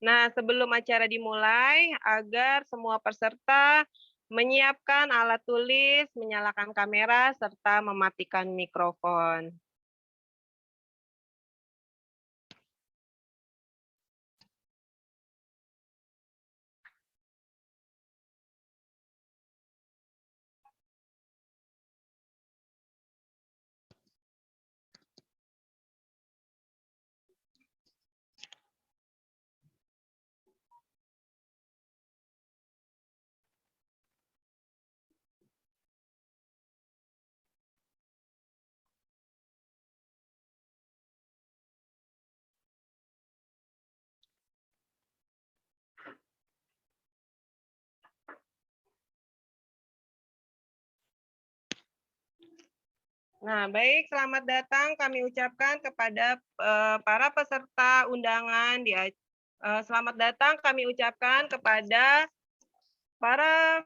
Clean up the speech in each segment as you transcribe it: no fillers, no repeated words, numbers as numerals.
Nah, sebelum acara dimulai, agar semua peserta menyiapkan alat tulis, menyalakan kamera, serta mematikan mikrofon. Nah, baik, selamat datang kami ucapkan kepada para peserta undangan. Selamat datang kami ucapkan kepada para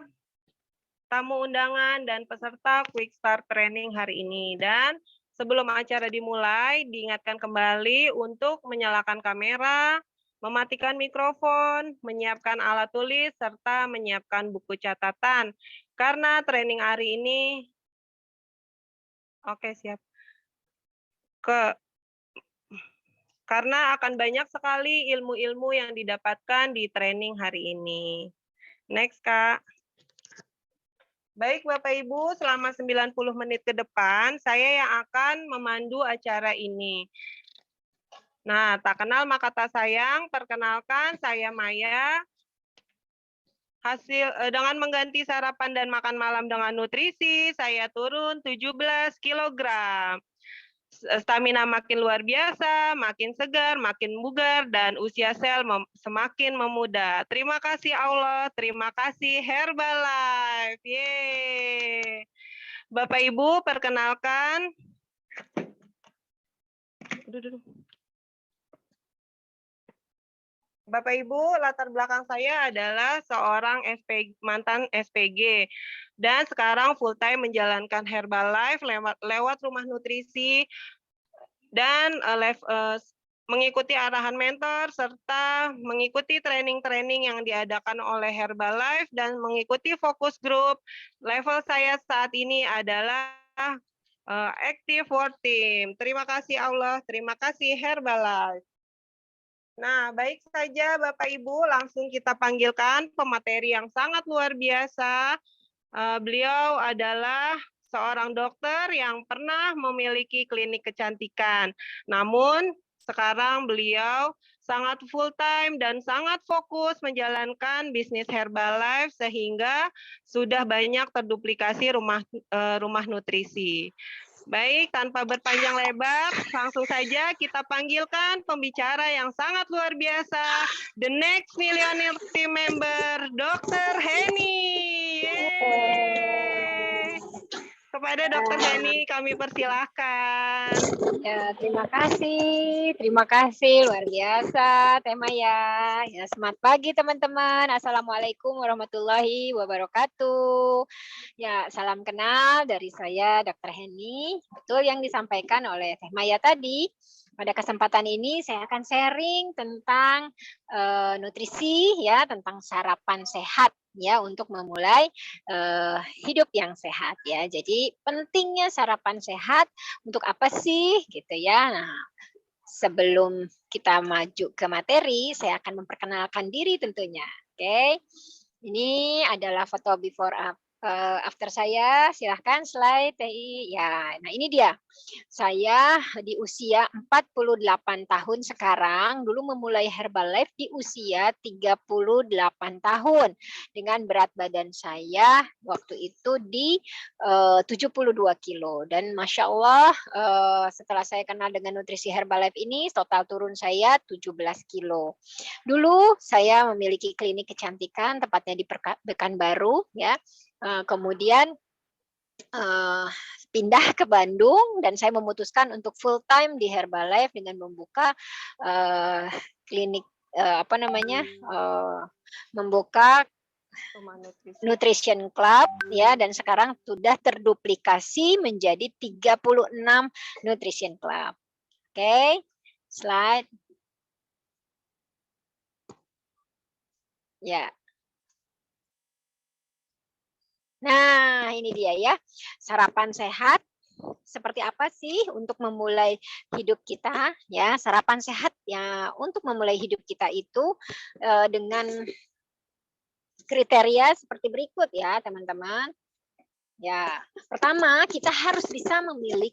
tamu undangan dan peserta Quick Start Training hari ini. Dan sebelum acara dimulai, diingatkan kembali untuk menyalakan kamera, mematikan mikrofon, menyiapkan alat tulis, serta menyiapkan buku catatan. Karena training hari ini, oke siap. Karena akan banyak sekali ilmu-ilmu yang didapatkan di training hari ini. Next, Kak. Baik, Bapak Ibu, selama 90 menit ke depan, saya yang akan memandu acara ini. Nah, tak kenal maka tak sayang, perkenalkan saya Maya. Dengan mengganti sarapan dan makan malam dengan nutrisi, saya turun 17 kilogram. Stamina makin luar biasa, makin segar, makin bugar, dan usia sel semakin memuda. Terima kasih Allah, terima kasih Herbalife. Yeay. Bapak Ibu, perkenalkan. Bapak Ibu, latar belakang saya adalah seorang mantan SPG dan sekarang full time menjalankan Herbalife lewat rumah nutrisi dan mengikuti arahan mentor serta mengikuti training-training yang diadakan oleh Herbalife dan mengikuti fokus group. Level saya saat ini adalah Active World Team. Terima kasih Allah, terima kasih Herbalife. Nah, baik saja Bapak Ibu, langsung kita panggilkan pemateri yang sangat luar biasa. Beliau adalah seorang dokter yang pernah memiliki klinik kecantikan. Namun, sekarang beliau sangat full time dan sangat fokus menjalankan bisnis Herbalife sehingga sudah banyak terduplikasi rumah nutrisi. Baik, tanpa berpanjang lebar, langsung saja kita panggilkan pembicara yang sangat luar biasa, the next millionaire team member, Dr. Henny. Yeay. Kepada Dr. Henny kami persilahkan. Ya, terima kasih luar biasa Teh Maya. Ya, semangat pagi teman-teman. Assalamualaikum warahmatullahi wabarakatuh. Ya, salam kenal dari saya Dr. Henny. Betul yang disampaikan oleh Teh Maya tadi. Pada kesempatan ini saya akan sharing tentang nutrisi ya, tentang sarapan sehat ya untuk memulai hidup yang sehat ya. Jadi pentingnya sarapan sehat untuk apa sih gitu ya. Nah, sebelum kita maju ke materi, saya akan memperkenalkan diri tentunya. Oke. Ini adalah foto before after saya. Silahkan slide TI. Ya, nah ini dia. Saya di usia 48 tahun sekarang, dulu memulai Herbalife di usia 38 tahun. Dengan berat badan saya waktu itu di 72 kilo. Dan Masya Allah, setelah saya kenal dengan nutrisi Herbalife ini, total turun saya 17 kilo. Dulu saya memiliki klinik kecantikan, tepatnya di Pekanbaru, ya. Kemudian pindah ke Bandung dan saya memutuskan untuk full time di Herbalife dengan membuka klinik membuka Nutrition Club ya, dan sekarang sudah terduplikasi menjadi 36 Nutrition Club. Oke, slide. Ya. Nah, ini dia ya. Sarapan sehat seperti apa sih untuk memulai hidup kita ya? Sarapan sehat ya untuk memulai hidup kita itu dengan kriteria seperti berikut ya, teman-teman. Ya, pertama kita harus bisa memilih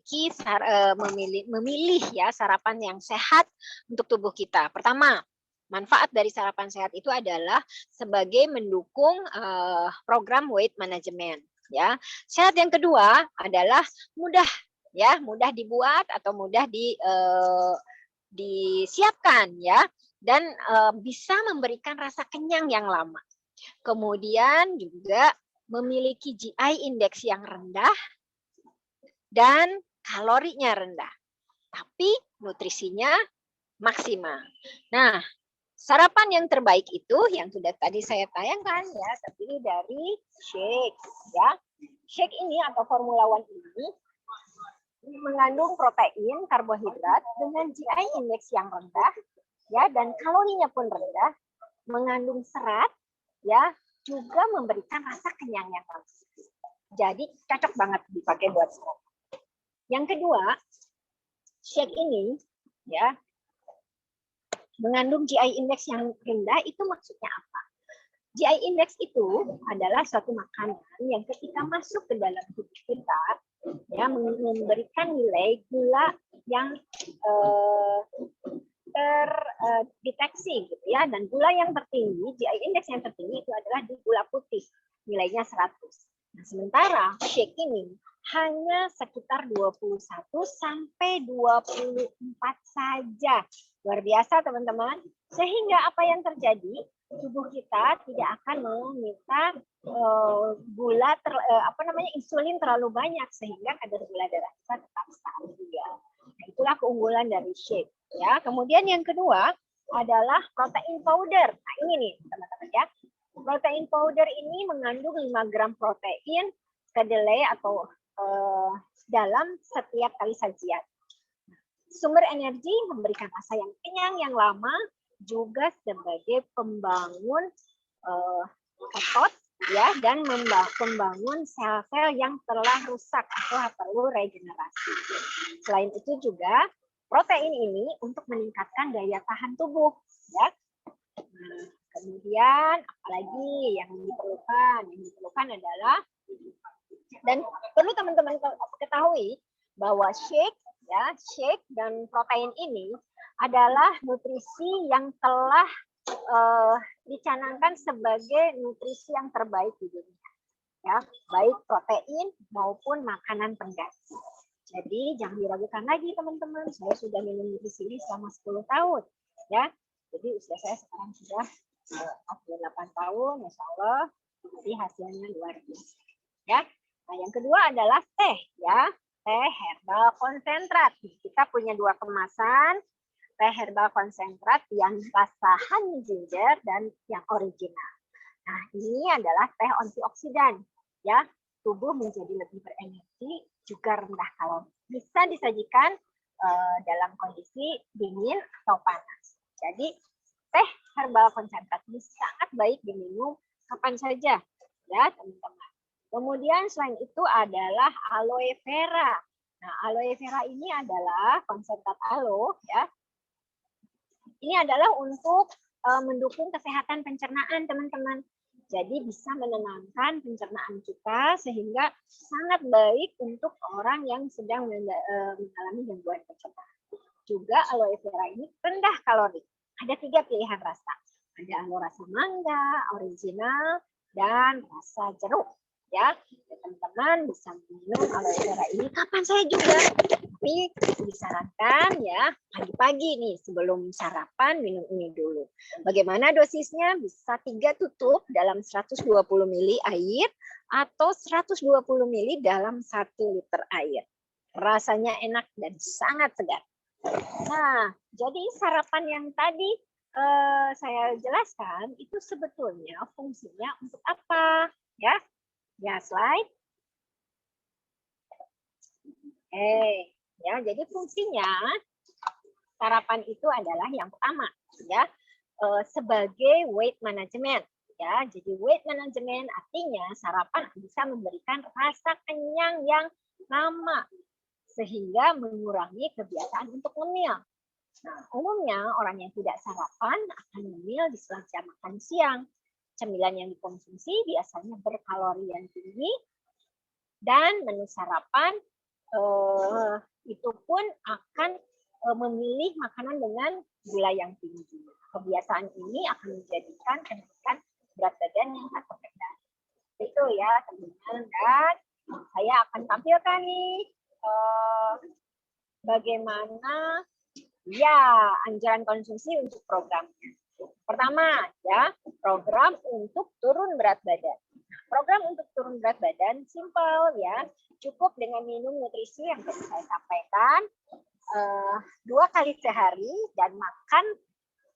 ya sarapan yang sehat untuk tubuh kita. Pertama, manfaat dari sarapan sehat itu adalah sebagai mendukung program weight management. Ya, sehat yang kedua adalah mudah ya, mudah dibuat atau mudah disiapkan ya, dan bisa memberikan rasa kenyang yang lama. Kemudian juga memiliki GI index yang rendah dan kalorinya rendah, tapi nutrisinya maksimal. Nah, sarapan yang terbaik itu yang sudah tadi saya tayangkan ya, terdiri dari shake ya. Shake ini atau Formula One ini mengandung protein, karbohidrat dengan GI index yang rendah ya, dan kalorinya pun rendah, mengandung serat ya, juga memberikan rasa kenyang yang bagus. Jadi cocok banget dipakai buat sarapan. Yang kedua, shake ini ya mengandung GI index yang rendah. Itu maksudnya apa? GI index itu adalah suatu makanan yang ketika masuk ke dalam tubuh kita ya memberikan nilai gula yang terdeteksi gitu ya, dan gula yang tertinggi, GI index yang tertinggi itu adalah di gula putih, nilainya 100. Nah, sementara shake ini hanya sekitar 21 sampai 24 saja. Luar biasa teman-teman. Sehingga apa yang terjadi? Tubuh kita tidak akan meminta insulin terlalu banyak sehingga kadar gula darah kita tetap stabil. Nah, itulah keunggulan dari shake ya. Kemudian yang kedua adalah protein powder. Nah, ini nih teman-teman ya. Protein powder ini mengandung 5 gram protein kedelai atau dalam setiap kali sajian. Sumber energi memberikan rasa yang kenyang yang lama, juga sebagai pembangun otot ya, dan membangun sel-sel yang telah rusak atau perlu regenerasi. Selain itu juga protein ini untuk meningkatkan daya tahan tubuh ya. Nah, kemudian apalagi yang diperlukan? Yang diperlukan adalah, dan perlu teman-teman ketahui bahwa shake dan protein ini adalah nutrisi yang telah dicanangkan sebagai nutrisi yang terbaik di dunia ya, baik protein maupun makanan pengganti. Jadi jangan diragukan lagi teman-teman, saya sudah minum nutrisi ini selama 10 tahun ya. Jadi usia saya sekarang sudah 48 tahun, Masya Allah, jadi hasilnya luar biasa ya. Nah, yang kedua adalah teh ya, teh herbal konsentrat. Kita punya 2 kemasan teh herbal konsentrat yang rasa honey ginger dan yang original. Nah, ini adalah teh antioksidan ya, tubuh menjadi lebih berenergi, juga rendah kalori. Bisa disajikan dalam kondisi dingin atau panas. Jadi teh herbal konsentrat ini sangat baik diminum kapan saja ya teman-teman. Kemudian selain itu adalah aloe vera. Nah, aloe vera ini adalah konsentrat aloe ya. Ini adalah untuk mendukung kesehatan pencernaan teman-teman. Jadi bisa menenangkan pencernaan kita sehingga sangat baik untuk orang yang sedang mengalami gangguan pencernaan. Juga aloe vera ini rendah kalori. Ada 3 pilihan rasa. Ada aloe rasa mangga, original, dan rasa jeruk. Ya, teman-teman bisa minum aloe vera ini kapan saya juga. Tapi disarankan ya pagi-pagi nih sebelum sarapan minum ini dulu. Bagaimana dosisnya? Bisa 3 tutup dalam 120 ml air atau 120 ml dalam 1 liter air. Rasanya enak dan sangat segar. Nah, jadi sarapan yang tadi saya jelaskan itu sebetulnya fungsinya untuk apa? Ya, slide. Ya, jadi fungsinya sarapan itu adalah yang pertama ya, sebagai weight management Ya, jadi weight management artinya sarapan bisa memberikan rasa kenyang yang lama sehingga mengurangi kebiasaan untuk ngemil. Nah, umumnya orang yang tidak sarapan akan ngemil di setelah jam makan siang. Cemilan yang dikonsumsi biasanya berkalori yang tinggi dan menu sarapan itu pun akan memilih makanan dengan gula yang tinggi. Kebiasaan ini akan menjadikan kenaikan berat badan yang tak terkendali. Itu ya teman-teman, dan saya akan tampilkan nih bagaimana ya anjuran konsumsi untuk programnya. Pertama ya, program untuk turun berat badan. Program untuk turun berat badan simple ya, cukup dengan minum nutrisi yang tadi saya sampaikan 2 kali sehari dan makan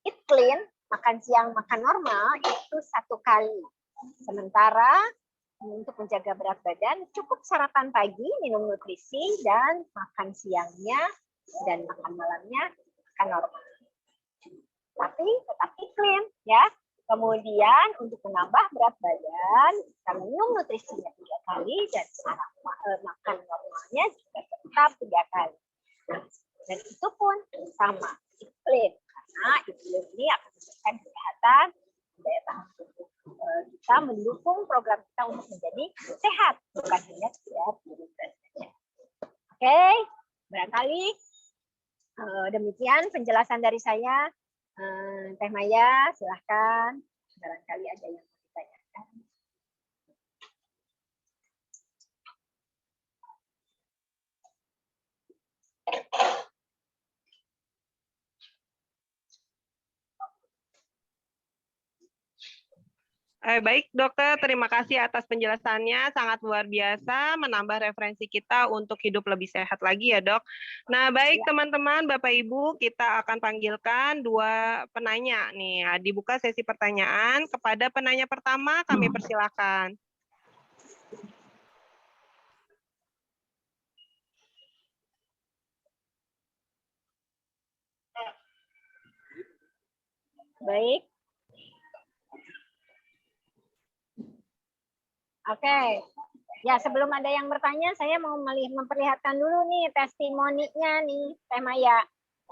eat clean, makan siang, makan normal itu 1 kali. Sementara untuk menjaga berat badan cukup sarapan pagi, minum nutrisi, dan makan siangnya dan makan malamnya makan normal. Tapi tetap eat clean ya. Kemudian untuk menambah berat badan, kita minum nutrisinya 3 kali dan makan normalnya juga tetap 3 kali. Dan itu pun sama, eat clean. Karena eat clean ini akan memberikan kesehatan, daya tahan tubuh kita, mendukung program kita untuk menjadi sehat, bukan hanya sehat diri saja. Oke, barangkali demikian penjelasan dari saya. Teh Maya, silahkan. Barangkali ada yang mau ditanyakan. Baik, dokter. Terima kasih atas penjelasannya. Sangat luar biasa, menambah referensi kita untuk hidup lebih sehat lagi ya, dok. Nah, baik teman-teman, Bapak Ibu, kita akan panggilkan 2 penanya nih. Dibuka sesi pertanyaan. Kepada penanya pertama, kami persilakan. Baik. Oke. Ya, sebelum ada yang bertanya, saya mau memperlihatkan dulu nih testimoninya nih, Teh Maya.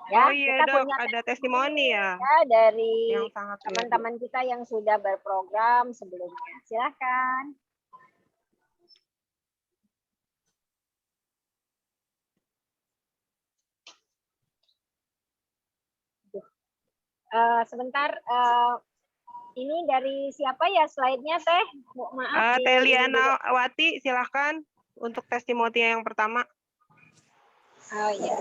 Ya, Oh iya, kita dok, punya ada testimoni ya dari yang sangat teman-teman kita yang sudah berprogram sebelumnya. Silahkan. Sebentar, ini dari siapa ya slide-nya, Teh? Maaf. Teh Liana Wati, silahkan untuk testimoni yang pertama. Oh iya.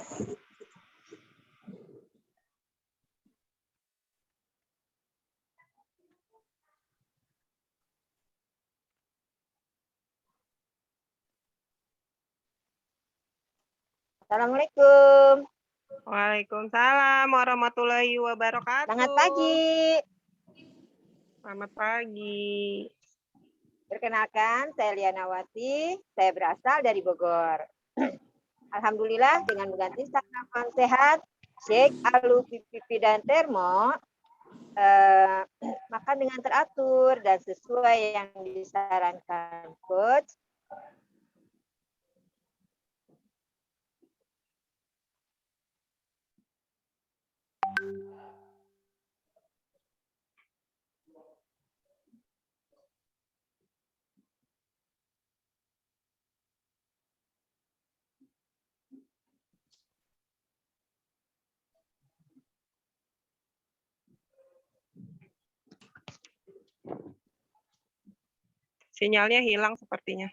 Assalamualaikum. Waalaikumsalam warahmatullahi wabarakatuh. Selamat pagi. Selamat pagi. Perkenalkan, saya Liana Wati. Saya berasal dari Bogor. Alhamdulillah dengan mengganti sarapan sehat, shake, alu, pipi, dan termo, makan dengan teratur dan sesuai yang disarankan coach. Sinyalnya hilang sepertinya.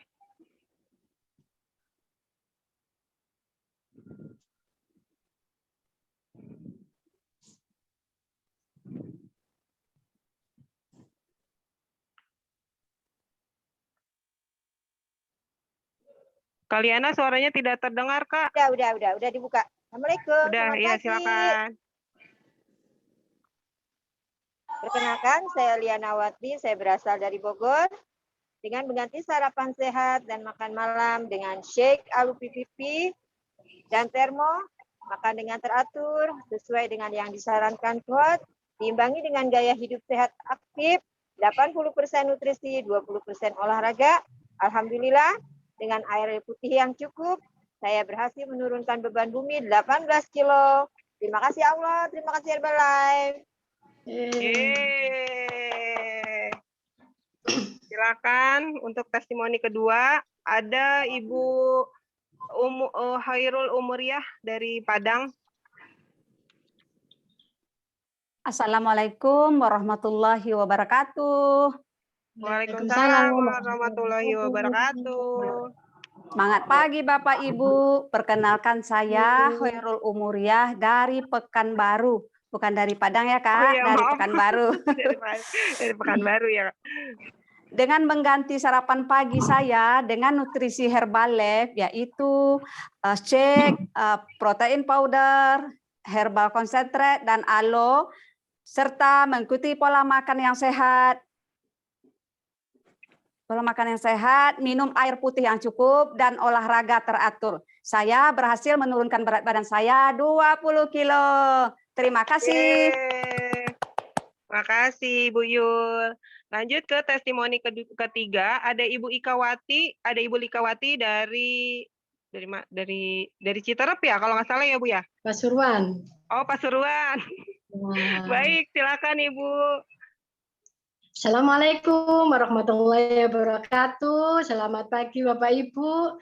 Kaliana suaranya tidak terdengar, Kak. Udah dibuka. Assalamualaikum. Udah, ya silakan. Perkenalkan, saya Liana Wati, saya berasal dari Bogor. Dengan mengganti sarapan sehat dan makan malam dengan shake, alu pipi, dan termo, makan dengan teratur, sesuai dengan yang disarankan coach, diimbangi dengan gaya hidup sehat aktif, 80% nutrisi, 20% olahraga. Alhamdulillah, dengan air putih yang cukup, saya berhasil menurunkan beban bumi 18 kilo. Terima kasih Allah, terima kasih Herbalife. Yeay. Silakan untuk testimoni kedua ada Ibu Hairul Umuriyah dari Padang. Assalamualaikum warahmatullahi wabarakatuh. Waalaikumsalam warahmatullahi wabarakatuh. Semangat pagi Bapak Ibu. Perkenalkan saya Hairul Umuriyah dari Pekanbaru. Bukan dari Padang ya Kak, Oh iya, dari maaf. Pekanbaru. Dari Pekanbaru ya. Dengan mengganti sarapan pagi saya dengan nutrisi Herbalife, yaitu shake, protein powder, herbal concentrate, dan aloe, serta mengikuti pola makan yang sehat. Pola makan yang sehat, minum air putih yang cukup, dan olahraga teratur. Saya berhasil menurunkan berat badan saya 20 kilo. Terima kasih. Yeay. Terima kasih Bu Yul. Lanjut ke testimoni ketiga, ada Ibu Ikawati, dari Citerep ya, kalau nggak salah ya Bu ya? Pasuruan. Oh, Pasuruan. Baik, silakan Ibu. Assalamualaikum warahmatullahi wabarakatuh. Selamat pagi Bapak Ibu.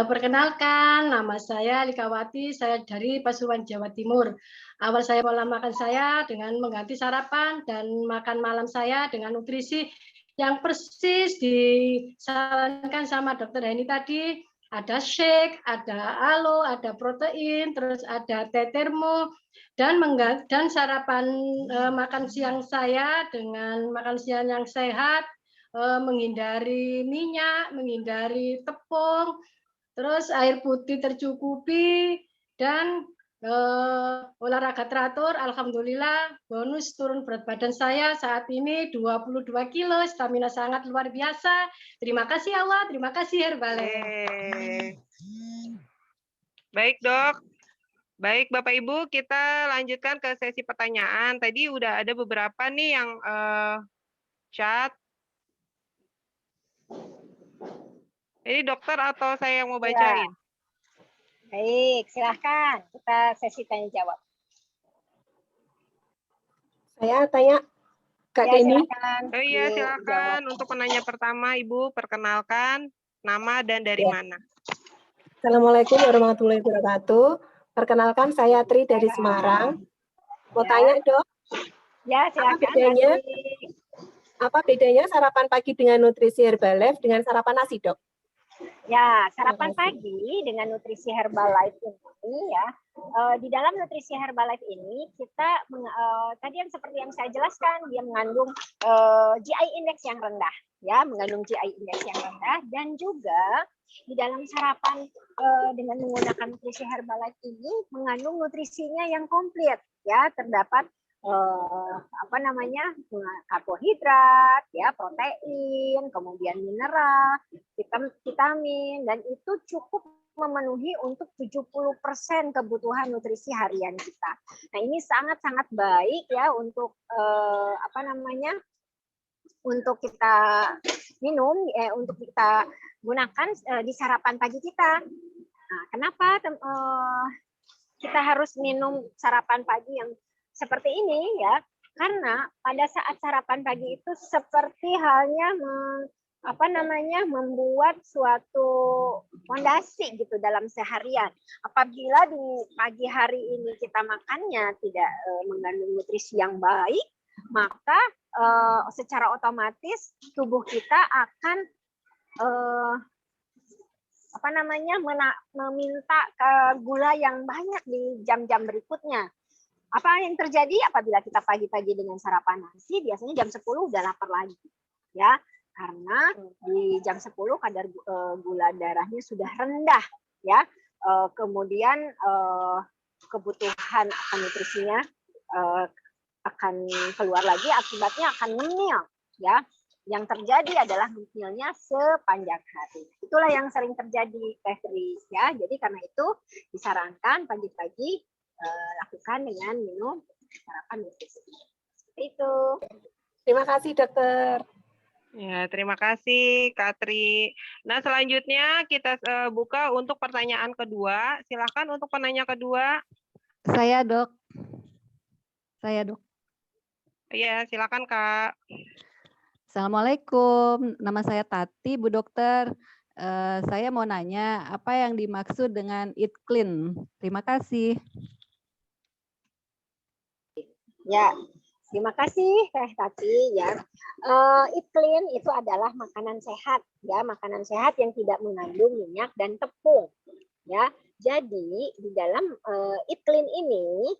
Perkenalkan, nama saya Likawati, saya dari Pasuruan, Jawa Timur. Awal saya pola makan saya dengan mengganti sarapan dan makan malam saya dengan nutrisi yang persis disarankan sama Dokter Heni tadi. Ada shake, ada aloe, ada protein, terus ada teh termo, dan sarapan makan siang saya dengan makan siang yang sehat, menghindari minyak, menghindari tepung, terus air putih tercukupi, dan olahraga teratur. Alhamdulillah bonus turun berat badan saya saat ini 22 kilo, stamina sangat luar biasa. Terima kasih Allah, terima kasih Herbalife. Baik Dok. Baik Bapak Ibu, kita lanjutkan ke sesi pertanyaan. Tadi udah ada beberapa nih yang chat. Ini dokter atau saya yang mau bacain? Baik, silahkan kita sesi tanya jawab. Saya tanya Kak Ya, Deni. silakan. Oh iya, Ibu silakan. jawab. Untuk penanya pertama, Ibu perkenalkan nama dan dari Ya. mana. Assalamualaikum warahmatullahi wabarakatuh. Perkenalkan saya Tri dari Semarang. Mau Ya. tanya Dok, Ya, silakan. bedanya? Nanti. apa bedanya sarapan pagi dengan nutrisi Herbalife dengan sarapan nasi Dok? Ya, sarapan Terima kasih. pagi dengan nutrisi Herbalife ini ya, di dalam nutrisi Herbalife ini kita tadi yang seperti yang saya jelaskan, dia mengandung GI index yang rendah, ya, mengandung GI index yang rendah, dan juga di dalam sarapan dengan menggunakan nutrisi Herbalife ini mengandung nutrisinya yang komplit, ya, terdapat karbohidrat, ya, protein, kemudian mineral, vitamin, dan itu cukup memenuhi untuk 70% kebutuhan nutrisi harian kita. Nah, ini sangat-sangat baik ya untuk untuk kita minum, untuk kita gunakan di sarapan pagi kita. Nah, kenapa kita harus minum sarapan pagi yang seperti ini ya? Karena pada saat sarapan pagi itu seperti halnya membuat suatu fondasi gitu dalam seharian. Apabila di pagi hari ini kita makannya tidak mengandung nutrisi yang baik, maka secara otomatis tubuh kita akan meminta gula yang banyak di jam-jam berikutnya. Apa yang terjadi apabila kita pagi-pagi dengan sarapan nasi, biasanya jam 10 udah lapar lagi, ya, karena di jam 10 kadar gula darahnya sudah rendah, ya, kemudian kebutuhan akan nutrisinya akan keluar lagi, akibatnya akan ngemil, ya. Yang terjadi adalah ngemilnya sepanjang hari. Itulah yang sering terjadi, Teh Tri, ya. Jadi karena itu disarankan pagi-pagi lakukan dengan minum sarapan nutrisi. Seperti itu. Terima kasih, Dokter. Ya, terima kasih Kak Tri. Nah, selanjutnya kita buka untuk pertanyaan kedua. Silakan untuk penanya kedua. Saya, Dok. Saya, Dok. Ya, silakan Kak. Assalamualaikum. Nama saya Tati, Bu Dokter. Saya mau nanya apa yang dimaksud dengan eat clean. Terima kasih. Ya, terima kasih Teh Tati ya. Eat clean itu adalah makanan sehat ya, makanan sehat yang tidak mengandung minyak dan tepung ya. Jadi di dalam eat clean ini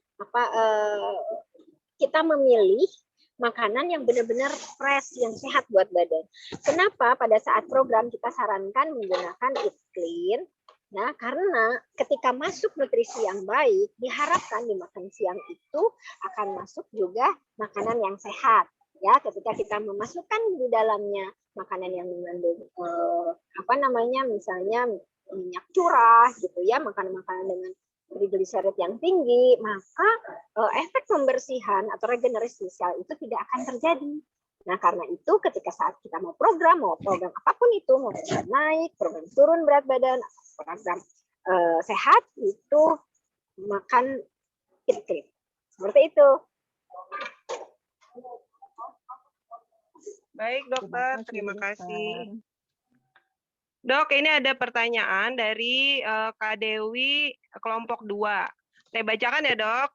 kita memilih makanan yang benar-benar fresh, yang sehat buat badan. Kenapa pada saat program kita sarankan menggunakan eat clean? Nah, karena ketika masuk nutrisi yang baik, diharapkan di makan siang itu akan masuk juga makanan yang sehat. Ya, ketika kita memasukkan di dalamnya makanan yang mengandung misalnya minyak curah gitu ya, makanan-makanan dengan trigliserid yang tinggi, maka efek pembersihan atau regenerasi sel itu tidak akan terjadi. Nah, karena itu ketika saat kita mau program apapun itu, mau program naik, program turun berat badan, program sehat, itu makan eat clean. Seperti itu. Baik, Dokter. Terima kasih. Dok, ini ada pertanyaan dari Kak Dewi, kelompok 2. Saya bacakan ya, Dok.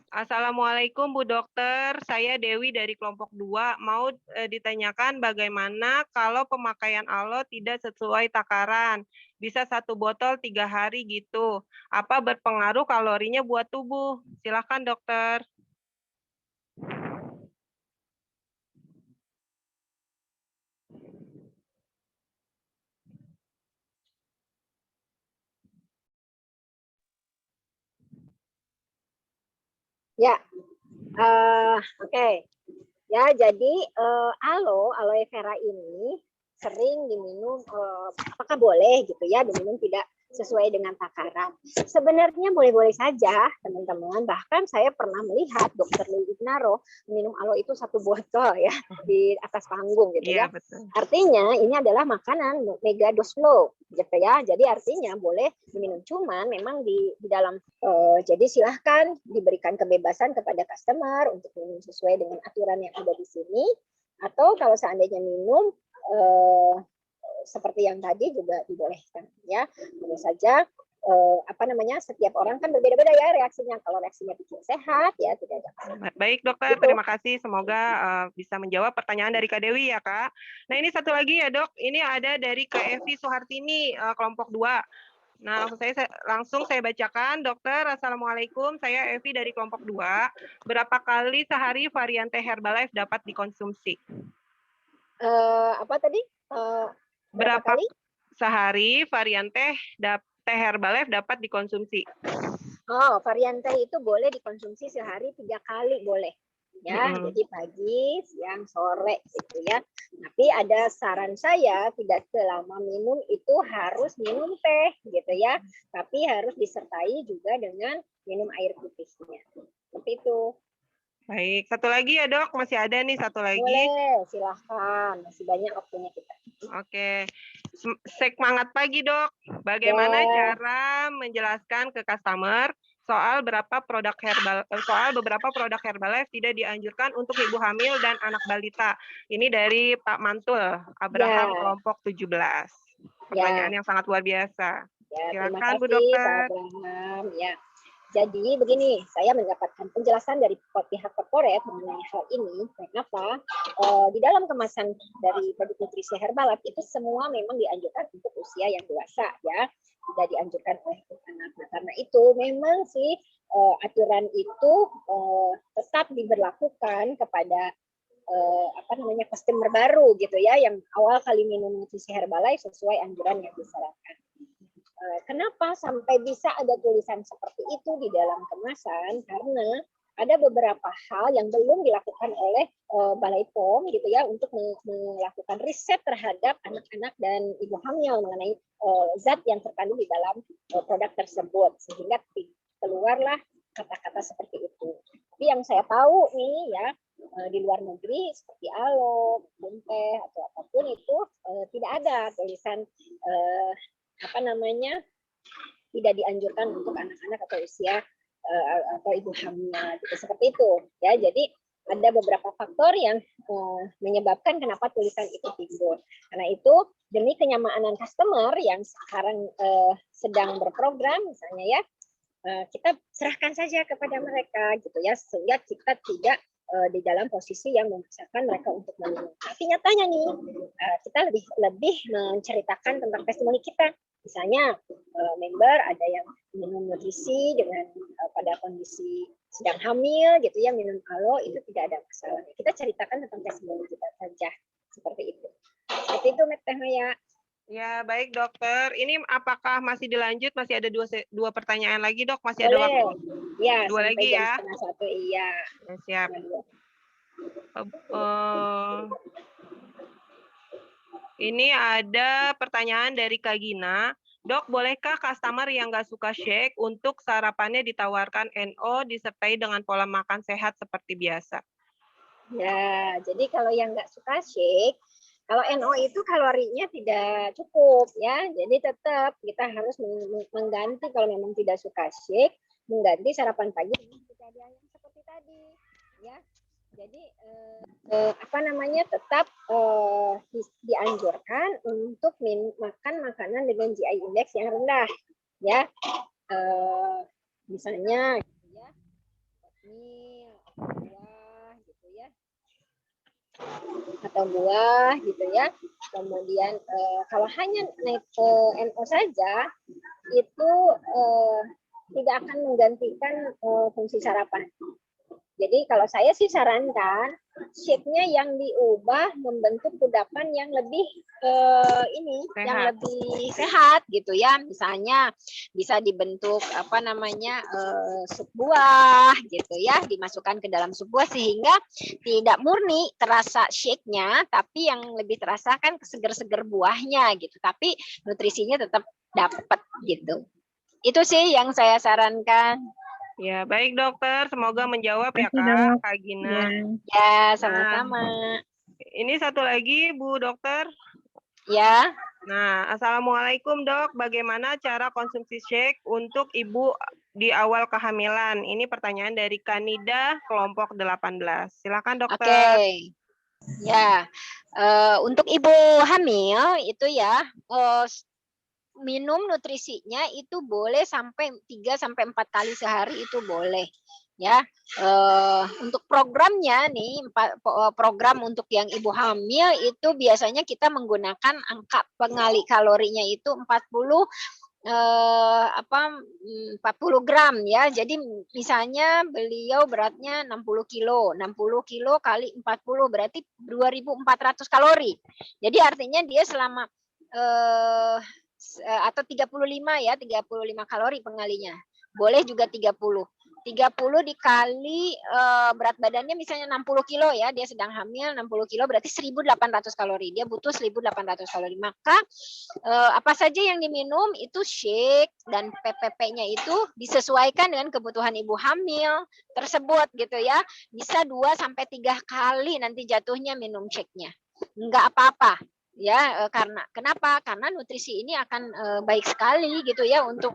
Assalamualaikum Bu Dokter, saya Dewi dari kelompok 2. Mau ditanyakan bagaimana kalau pemakaian alo tidak sesuai takaran. Bisa 1 botol 3 hari gitu. Apa berpengaruh kalorinya buat tubuh? Silakan Dokter. Ya, oke. Ya, jadi aloe vera ini sering diminum, apakah boleh gitu ya, diminum tidak sesuai dengan takaran. Sebenarnya boleh-boleh saja, teman-teman. Bahkan saya pernah melihat Dr. Louis Ignaro minum aloe itu 1 botol ya di atas panggung gitu ya. Betul. Artinya ini adalah makanan mega dose low gitu ya. Jadi artinya boleh diminum, cuman memang di dalam jadi silahkan diberikan kebebasan kepada customer untuk minum sesuai dengan aturan yang ada di sini. Atau kalau seandainya minum seperti yang tadi juga dibolehkan ya. Tentu saja setiap orang kan berbeda-beda ya reaksinya. Kalau reaksinya bikin sehat ya tidak ada. Baik Dokter, terima kasih. Semoga bisa menjawab pertanyaan dari Kak Dewi ya Kak. Nah ini satu lagi ya Dok, ini ada dari Kak Evi Suhartini, kelompok 2. Nah langsung saya bacakan. Dokter, Assalamualaikum, saya Evi dari kelompok 2. Berapa kali sehari varian teh Herbalife dapat dikonsumsi? Berapa kali sehari varian teh Herbalife dapat dikonsumsi? Oh, varian teh itu boleh dikonsumsi sehari 3 kali boleh. Ya, jadi pagi, siang, sore gitu ya. Tapi ada saran saya tidak selama minum itu harus minum teh gitu ya. Tapi harus disertai juga dengan minum air putihnya. Seperti itu. Baik, satu lagi ya Dok, masih ada nih satu lagi. Boleh, silahkan. Masih banyak waktunya kita. Oke, semangat pagi Dok. Bagaimana cara menjelaskan ke customer soal beberapa produk Herbalife tidak dianjurkan untuk ibu hamil dan anak balita? Ini dari Pak Mantul, Abraham kelompok 17. Pertanyaan yang sangat luar biasa. Silakan Bu Dokter. Pak Abraham. Ya. Jadi begini, saya mendapatkan penjelasan dari pihak korporat mengenai hal ini. Kenapa? Di dalam kemasan dari produk nutrisi Herbalife itu semua memang dianjurkan untuk usia yang dewasa ya, tidak dianjurkan oleh anak. Nah, karena itu memang sih aturan itu tetap diberlakukan kepada customer baru gitu ya, yang awal kali minum nutrisi Herbalife sesuai anjuran yang disarankan. Kenapa sampai bisa ada tulisan seperti itu di dalam kemasan? Karena ada beberapa hal yang belum dilakukan oleh Balai POM gitu ya, untuk melakukan riset terhadap anak-anak dan ibu hamil mengenai zat yang terkandung di dalam produk tersebut, sehingga keluarlah kata-kata seperti itu. Tapi yang saya tahu nih ya, di luar negeri seperti alog, bunteh atau apapun itu tidak ada tulisan tidak dianjurkan untuk anak-anak atau usia atau ibu hamil gitu, seperti itu ya. Jadi ada beberapa faktor yang menyebabkan kenapa tulisan itu timbul. Karena itu demi kenyamanan customer yang sekarang sedang berprogram misalnya ya, kita serahkan saja kepada mereka gitu ya, sehingga kita tidak di dalam posisi yang memaksakan mereka untuk meminum. Tapi nyatanya nih kita lebih menceritakan tentang testimoni kita. Misalnya member ada yang minum nutrisi dengan pada kondisi sedang hamil gitu ya, minum alo itu tidak ada masalah. Kita ceritakan tentang testimoni kita saja seperti itu. Seperti itu Teh Maya. Ya, baik dokter. Ini apakah masih dilanjut? Masih ada dua pertanyaan lagi dok? Masih ada waktu? Ya, Dua sampai lagi jam ya? 1:30, iya. Ya, siap. Ini ada pertanyaan dari Kak Gina. Dok, bolehkah customer yang nggak suka shake untuk sarapannya ditawarkan NO disertai dengan pola makan sehat seperti biasa? Ya, jadi kalau yang nggak suka shake, kalau NO itu kalorinya tidak cukup ya, jadi tetap kita harus mengganti kalau memang tidak suka shake, mengganti sarapan pagi dengan kejadian yang seperti tadi, ya. Jadi tetap dianjurkan untuk makan makanan dengan GI index yang rendah, ya. Misalnya, gitu ya, oatmeal, buah, gitu ya. Atau buah gitu ya. Kemudian kalau hanya naik ke NO saja itu tidak akan menggantikan fungsi sarapan. Jadi kalau saya sih sarankan shape-nya yang diubah membentuk kudapan yang lebih yang lebih sehat gitu ya. Misalnya bisa dibentuk sup buah gitu ya, dimasukkan ke dalam sup buah sehingga tidak murni terasa shake-nya, tapi yang lebih terasa kan seger-seger buahnya gitu. Tapi nutrisinya tetap dapat gitu. Itu sih yang saya sarankan. Ya, baik dokter. Semoga menjawab ya Kak Gina. Ya, sama-sama. Ini satu lagi Bu Dokter. Ya. Nah, Assalamualaikum dok. Bagaimana cara konsumsi shake untuk ibu di awal kehamilan? Ini pertanyaan dari Kanida kelompok 18. Silakan dokter. Oke. Ya, untuk ibu hamil itu ya minum nutrisinya itu boleh sampai 3-4 kali sehari itu boleh ya. Untuk programnya nih, program untuk yang ibu hamil itu biasanya kita menggunakan angka pengali kalorinya itu 40 gram ya. Jadi misalnya beliau beratnya 60 kilo kali 40 berarti 2.400 kalori. Jadi artinya dia selama atau 35 kalori pengalinya. Boleh juga 30 dikali berat badannya misalnya 60 kilo ya, dia sedang hamil 60 kilo berarti 1.800 kalori. Dia butuh 1.800 kalori. Maka apa saja yang diminum itu shake dan PPP-nya itu disesuaikan dengan kebutuhan ibu hamil tersebut gitu ya. Bisa 2-3 kali nanti jatuhnya minum shake-nya. Enggak apa-apa. Ya, kenapa? Karena nutrisi ini akan baik sekali gitu ya untuk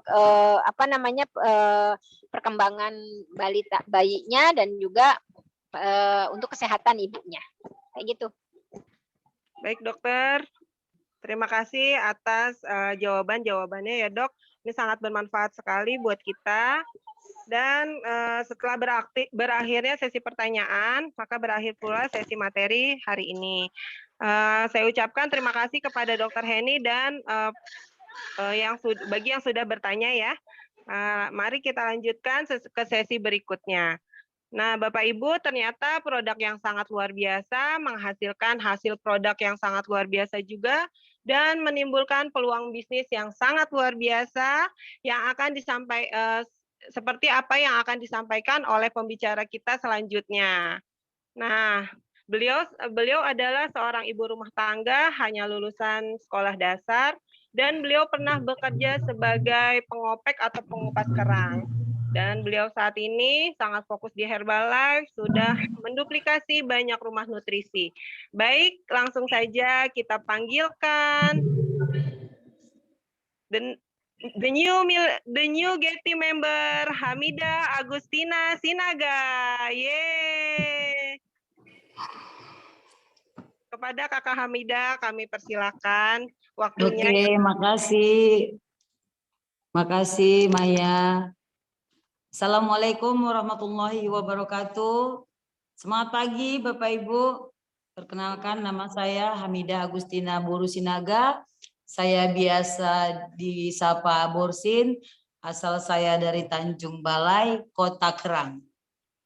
perkembangan bayinya dan juga untuk kesehatan ibunya. Kayak gitu. Baik dokter, terima kasih atas jawabannya ya dok. Ini sangat bermanfaat sekali buat kita. Dan setelah berakhirnya sesi pertanyaan, maka berakhir pula sesi materi hari ini. Saya ucapkan terima kasih kepada Dr. Heni dan bagi yang sudah bertanya ya. Mari kita lanjutkan ke sesi berikutnya. Nah, Bapak Ibu, ternyata produk yang sangat luar biasa menghasilkan hasil produk yang sangat luar biasa juga dan menimbulkan peluang bisnis yang sangat luar biasa yang akan seperti apa yang akan disampaikan oleh pembicara kita selanjutnya. Nah, beliau adalah seorang ibu rumah tangga, hanya lulusan sekolah dasar, dan beliau pernah bekerja sebagai pengopek atau pengupas kerang. Dan beliau saat ini sangat fokus di Herbalife, sudah menduplikasi banyak rumah nutrisi. Baik, langsung saja kita panggilkan the new Getty member Hamida Agustina Sinaga. Yeay. Kepada Kakak Hamida kami persilakan waktunya. Oke, makasih. Makasih Maya. Assalamualaikum warahmatullahi wabarakatuh. Semangat pagi Bapak Ibu. Perkenalkan, nama saya Hamida Agustina Boru Sinaga. Saya biasa disapa Borsin. Asal saya dari Tanjung Balai, Kota Kerang.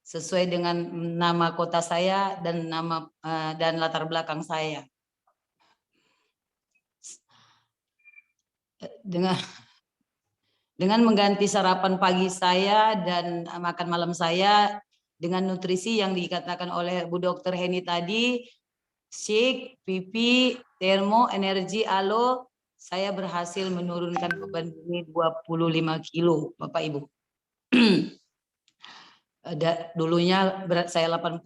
Sesuai dengan nama kota saya dan nama dan latar belakang saya. Dengan mengganti sarapan pagi saya dan makan malam saya dengan nutrisi yang dikatakan oleh Bu Dr. Heni tadi, Shake, Pipi, Termo, Energi, Alo, saya berhasil menurunkan beban bumi 25 kilo, Bapak Ibu. Dulunya berat saya 85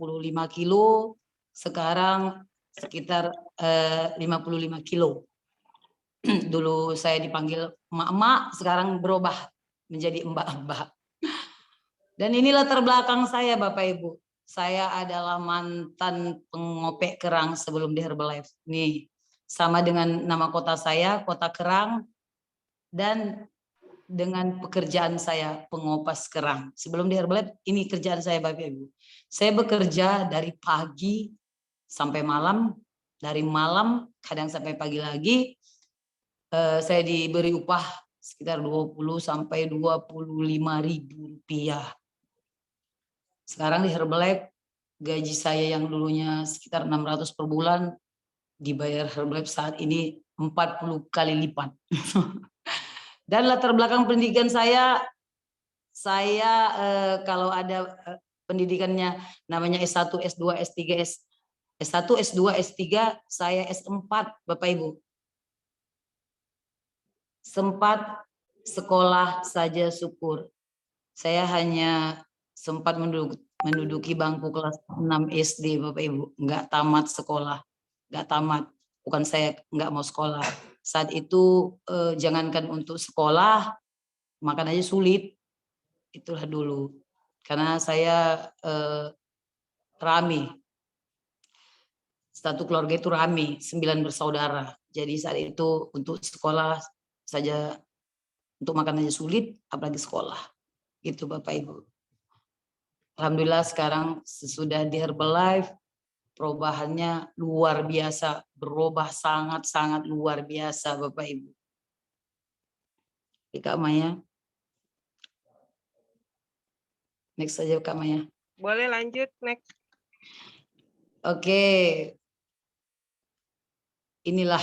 kilo, sekarang sekitar 55 kilo. Dulu saya dipanggil emak-emak, sekarang berubah menjadi mbak-mbak. Dan ini latar belakang saya Bapak Ibu. Saya adalah mantan pengopek kerang sebelum di Herbalife. Nih, sama dengan nama kota saya, Kota Kerang, dan dengan pekerjaan saya pengopas kerang. Sebelum di Herbalife, ini kerjaan saya Bapak Ibu. Saya bekerja dari pagi sampai malam, dari malam kadang sampai pagi lagi. Saya diberi upah sekitar 20 sampai 25.000 rupiah. Sekarang di Herbalife gaji saya yang dulunya sekitar 600 per bulan dibayar Herbalife saat ini 40 kali lipat. Dan latar belakang pendidikan saya kalau ada pendidikannya namanya S1, S2, S3, S1, S2, S3, saya S4 Bapak Ibu. Sempat sekolah saja syukur. Saya hanya sempat menduduki bangku kelas 6 SD Bapak Ibu. Enggak tamat sekolah. Enggak tamat. Bukan saya enggak mau sekolah. Saat itu jangankan untuk sekolah, makan aja sulit. Itulah dulu. Karena saya rame. Satu keluarga itu rame, 9 bersaudara. Jadi saat itu untuk sekolah saja, untuk makan aja sulit, apalagi sekolah. Itu Bapak Ibu. Alhamdulillah sekarang sesudah di Herbalife, perubahannya luar biasa, berubah sangat-sangat luar biasa Bapak Ibu. Kak Maya. Next saja Kak Maya. Boleh lanjut, next. Oke. Inilah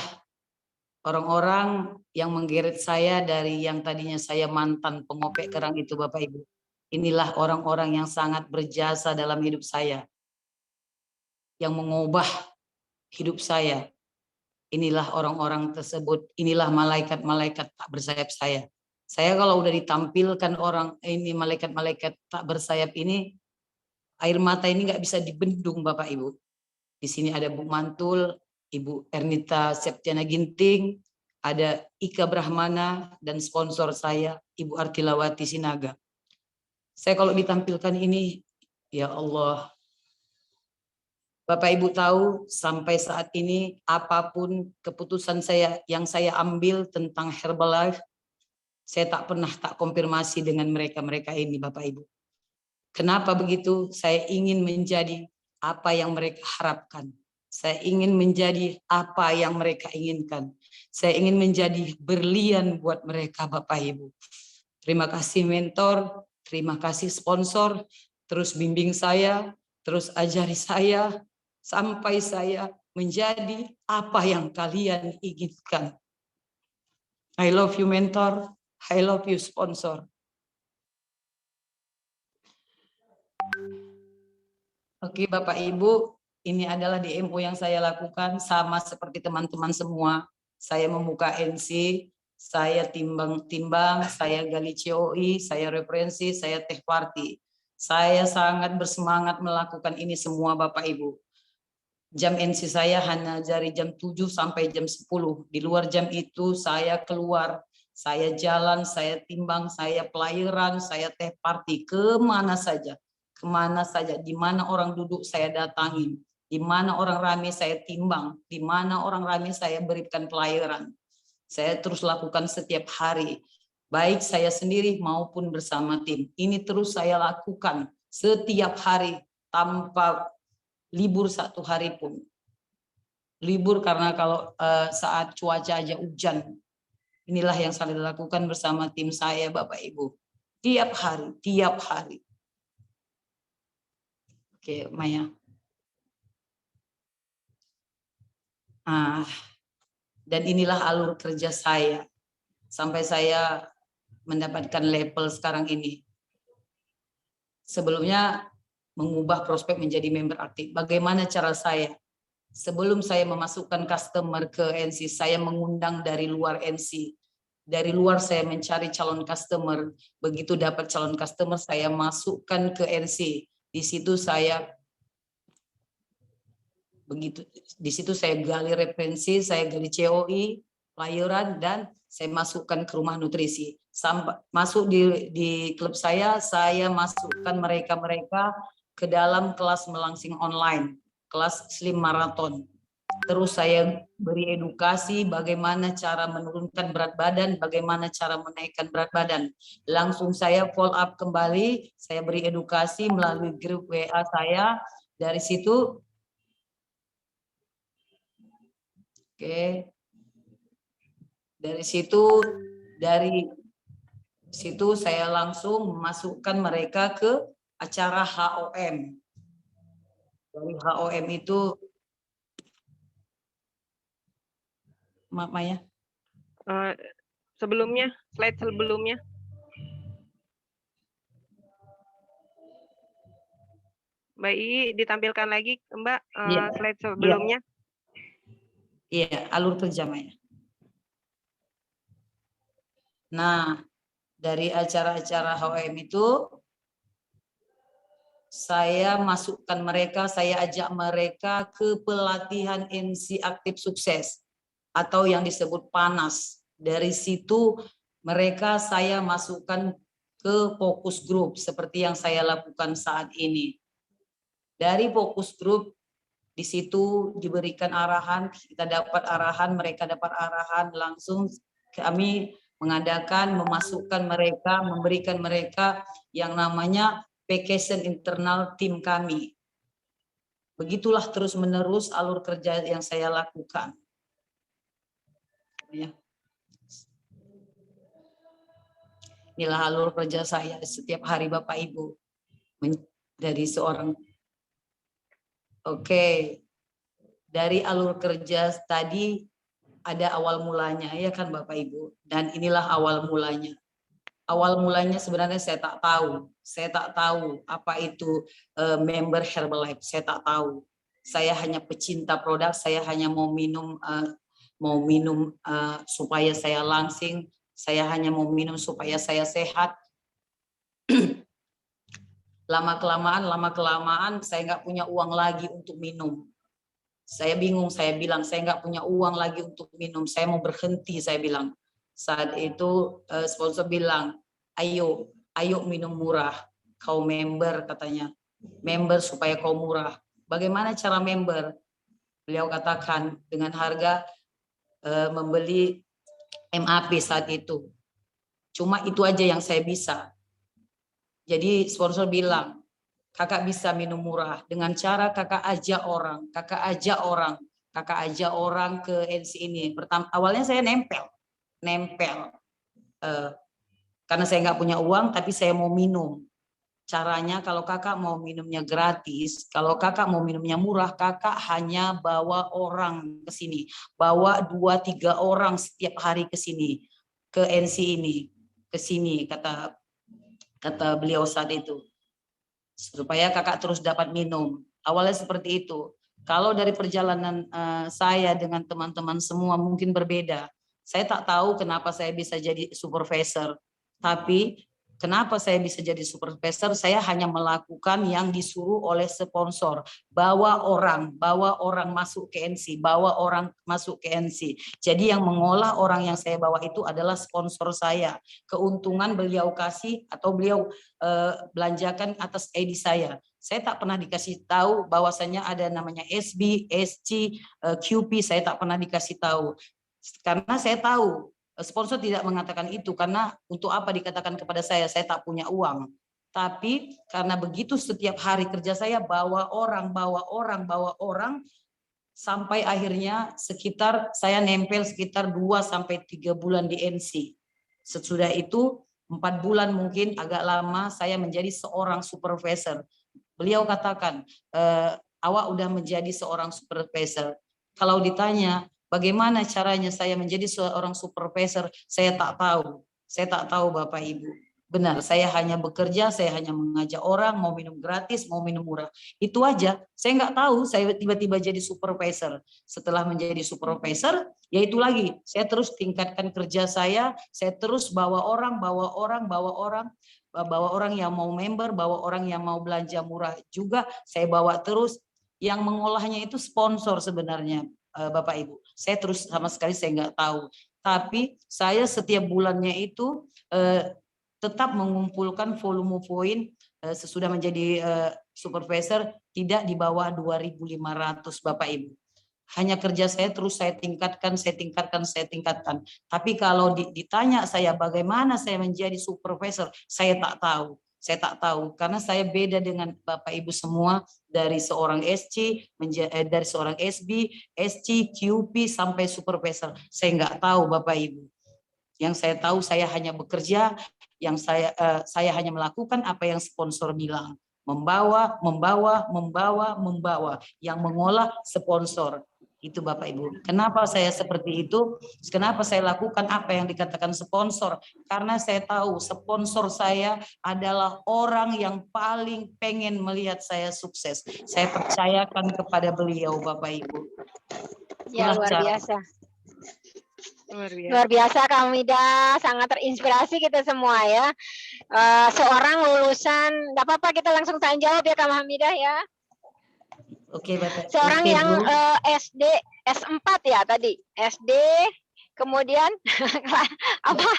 orang-orang yang menggeret saya dari yang tadinya saya mantan pengopek kerang itu Bapak Ibu. Inilah orang-orang yang sangat berjasa dalam hidup saya. Yang mengubah hidup saya. Inilah orang-orang tersebut. Inilah malaikat-malaikat tak bersayap saya. Saya kalau udah ditampilkan orang ini malaikat-malaikat tak bersayap ini, air mata ini nggak bisa dibendung Bapak Ibu. Di sini ada Bu Mantul, Ibu Ernita Septiana Ginting, ada Ika Brahmana, dan sponsor saya Ibu Arkilawati Sinaga. Saya kalau ditampilkan ini, ya Allah. Bapak Ibu tahu sampai saat ini apapun keputusan saya yang saya ambil tentang Herbalife, saya tak pernah tak konfirmasi dengan mereka ini Bapak Ibu. Kenapa begitu? Saya ingin menjadi apa yang mereka harapkan. Saya ingin menjadi apa yang mereka inginkan. Saya ingin menjadi berlian buat mereka Bapak Ibu. Terima kasih mentor, terima kasih sponsor, terus bimbing saya, terus ajari saya, sampai saya menjadi apa yang kalian inginkan. I love you mentor, I love you sponsor. Oke Bapak Ibu, ini adalah DMO yang saya lakukan sama seperti teman-teman semua. Saya membuka NC, saya timbang, saya gali COI, saya referensi, saya teh party. Saya sangat bersemangat melakukan ini semua Bapak Ibu. Jam NC saya hanya dari jam 7 sampai jam 10. Di luar jam itu saya keluar, saya jalan, saya timbang, saya pelayaran, saya teh party, kemana saja. Kemana saja, di mana orang duduk saya datangin. Di mana orang ramai saya timbang, di mana orang ramai saya berikan pelayaran. Saya terus lakukan setiap hari, baik saya sendiri maupun bersama tim. Ini terus saya lakukan setiap hari tanpa libur satu hari pun. Libur karena kalau saat cuaca aja hujan. Inilah yang saya lakukan bersama tim saya Bapak Ibu. Tiap hari, tiap hari. Oke, Maya. Dan inilah alur kerja saya sampai saya mendapatkan label sekarang ini. Sebelumnya mengubah prospek menjadi member aktif. Bagaimana cara saya? Sebelum saya memasukkan customer ke NC, saya mengundang dari luar NC. Dari luar saya mencari calon customer. Begitu dapat calon customer, saya masukkan ke NC. Di situ saya gali referensi, saya gali COI, pelayaran, dan saya masukkan ke rumah nutrisi. Sampai masuk di klub saya masukkan mereka ke dalam kelas melangsing online, kelas slim marathon. Terus saya beri edukasi bagaimana cara menurunkan berat badan, bagaimana cara menaikkan berat badan. Langsung saya follow up kembali, saya beri edukasi melalui grup WA saya. Dari situ dari situ saya langsung memasukkan mereka ke acara HOM. Dari HOM itu, maaf Maya. Sebelumnya, slide sebelumnya. Mbak I, ditampilkan lagi Mbak slide sebelumnya. Iya, alur kerja Maya. Nah, dari acara-acara HOM itu saya masukkan mereka, saya ajak mereka ke pelatihan NC Aktif Sukses atau yang disebut PANAS. Dari situ mereka saya masukkan ke fokus group seperti yang saya lakukan saat ini. Dari fokus group di situ diberikan arahan, kita dapat arahan, mereka dapat arahan, langsung kami memasukkan mereka, memberikan mereka yang namanya vacation internal tim kami. Begitulah terus-menerus alur kerja yang saya lakukan. Ya. Inilah alur kerja saya setiap hari Bapak Ibu. Dari seorang dari alur kerja tadi ada awal mulanya ya kan Bapak Ibu, dan inilah awal mulanya. Awal mulanya sebenarnya saya tak tahu apa itu member Herbalife, saya tak tahu. Saya hanya pecinta produk, saya hanya mau minum supaya saya langsing, saya hanya mau minum supaya saya sehat. Lama kelamaan saya nggak punya uang lagi untuk minum. Saya bingung, saya bilang saya nggak punya uang lagi untuk minum, saya mau berhenti, saya bilang. Saat itu sponsor bilang, ayo minum murah, kau member katanya, member supaya kau murah. Bagaimana cara member? Beliau katakan dengan harga membeli MAP saat itu. Cuma itu aja yang saya bisa. Jadi sponsor bilang, kakak bisa minum murah dengan cara kakak ajak orang ke NC ini. Awalnya saya nempel, karena saya nggak punya uang, tapi saya mau minum. Caranya kalau kakak mau minumnya gratis, kalau kakak mau minumnya murah, kakak hanya bawa orang ke sini, bawa 2-3 orang setiap hari ke sini, ke NC ini, ke sini kata beliau saat itu, supaya kakak terus dapat minum. Awalnya seperti itu. Kalau dari perjalanan saya dengan teman-teman semua mungkin berbeda. Saya tak tahu kenapa saya bisa jadi supervisor, tapi kenapa saya bisa jadi supervisor? Saya hanya melakukan yang disuruh oleh sponsor. Bawa orang masuk ke NC, bawa orang masuk ke NC. Jadi yang mengolah orang yang saya bawa itu adalah sponsor saya. Keuntungan beliau kasih atau beliau belanjakan atas ID saya. Saya tak pernah dikasih tahu bahwasannya ada namanya SB, SC, QP, saya tak pernah dikasih tahu. Karena saya tahu sponsor tidak mengatakan itu, karena untuk apa dikatakan kepada saya tak punya uang. Tapi karena begitu setiap hari kerja saya bawa orang, sampai akhirnya saya nempel sekitar 2-3 bulan di NC. Sesudah itu 4 bulan mungkin agak lama saya menjadi seorang supervisor. Beliau katakan, awak udah menjadi seorang supervisor. Kalau ditanya, bagaimana caranya saya menjadi seorang supervisor? Saya tak tahu. Saya tak tahu Bapak Ibu. Benar, saya hanya bekerja, saya hanya mengajak orang, mau minum gratis, mau minum murah. Itu aja. Saya nggak tahu, saya tiba-tiba jadi supervisor. Setelah menjadi supervisor, ya itu lagi. Saya terus tingkatkan kerja saya terus bawa orang yang mau member, bawa orang yang mau belanja murah juga, saya bawa terus. Yang mengolahnya itu sponsor sebenarnya. Bapak Ibu, saya terus sama sekali saya nggak tahu, tapi saya setiap bulannya itu tetap mengumpulkan volume poin sesudah menjadi supervisor tidak di bawah 2.500 Bapak Ibu. Hanya kerja saya terus saya tingkatkan. Tapi kalau ditanya saya bagaimana saya menjadi supervisor, saya tak tahu. Saya tak tahu karena saya beda dengan Bapak Ibu semua, dari seorang SC, dari seorang SB, SC, QP sampai supervisor. Saya nggak tahu Bapak Ibu. Yang saya tahu saya hanya bekerja, yang saya hanya melakukan apa yang sponsor bilang. Membawa. Yang mengolah sponsor. Itu Bapak Ibu. Kenapa saya seperti itu? Kenapa saya lakukan apa yang dikatakan sponsor? Karena saya tahu sponsor saya adalah orang yang paling pengen melihat saya sukses. Saya percayakan kepada beliau Bapak Ibu. Ya, luar biasa. Luar biasa Kak Hamidah, sangat terinspirasi kita semua ya. Seorang lulusan, enggak apa-apa kita langsung tanya jawab ya Kak Hamidah ya. Oke, Bapak. Seorang yang SD S4 ya tadi. SD kemudian apa?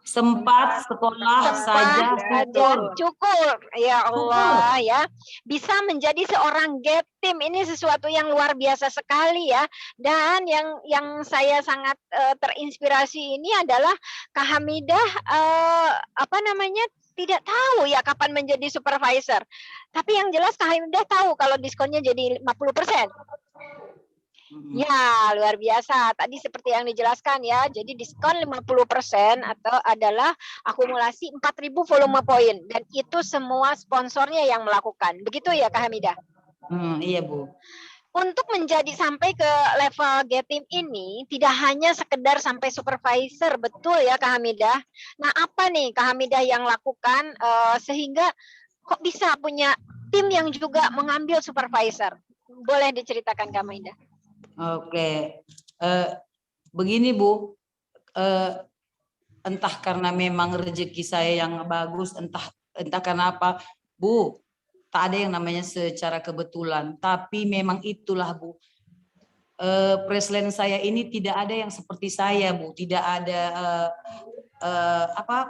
Sempat sekolah saja cukup. Ya Allah ya. Bisa menjadi seorang get team, ini sesuatu yang luar biasa sekali ya. Dan yang saya sangat terinspirasi ini adalah Kak Hamidah tidak tahu ya kapan menjadi supervisor. Tapi yang jelas Kak Hamidah tahu kalau diskonnya jadi 50%. Ya, luar biasa. Tadi seperti yang dijelaskan ya. Jadi diskon 50% atau adalah akumulasi 4.000 volume poin. Dan itu semua sponsornya yang melakukan. Begitu ya Kak Hamidah? Iya Bu. Untuk menjadi sampai ke level get team ini tidak hanya sekedar sampai supervisor, betul ya Kak Hamidah. Nah, apa nih Kak Hamidah yang lakukan sehingga kok bisa punya tim yang juga mengambil supervisor? Boleh diceritakan Kak Hamidah? Oke. Begini Bu, entah karena memang rezeki saya yang bagus, entah karena apa, Bu. Tak ada yang namanya secara kebetulan, tapi memang itulah Bu. Preslen saya ini tidak ada yang seperti saya Bu, tidak ada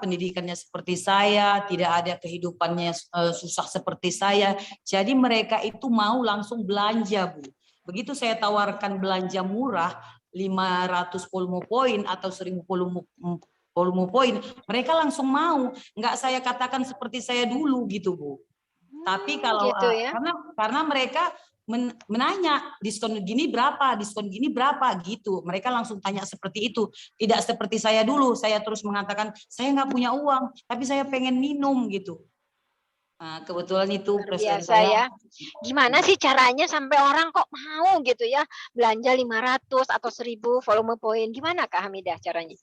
pendidikannya seperti saya, tidak ada kehidupannya susah seperti saya. Jadi mereka itu mau langsung belanja Bu. Begitu saya tawarkan belanja murah 500 volume poin atau 1.000 volume poin, mereka langsung mau. Enggak saya katakan seperti saya dulu gitu Bu. Tapi kalau gitu ya? karena mereka menanya diskon gini berapa gitu. Mereka langsung tanya seperti itu. Tidak seperti saya dulu, saya terus mengatakan saya nggak punya uang, tapi saya pengen minum gitu. Nah, kebetulan itu presiden biasa saya. Ya. Gimana sih caranya sampai orang kok mau gitu ya belanja 500 atau 1.000 volume poin? Gimana Kak Hamidah caranya?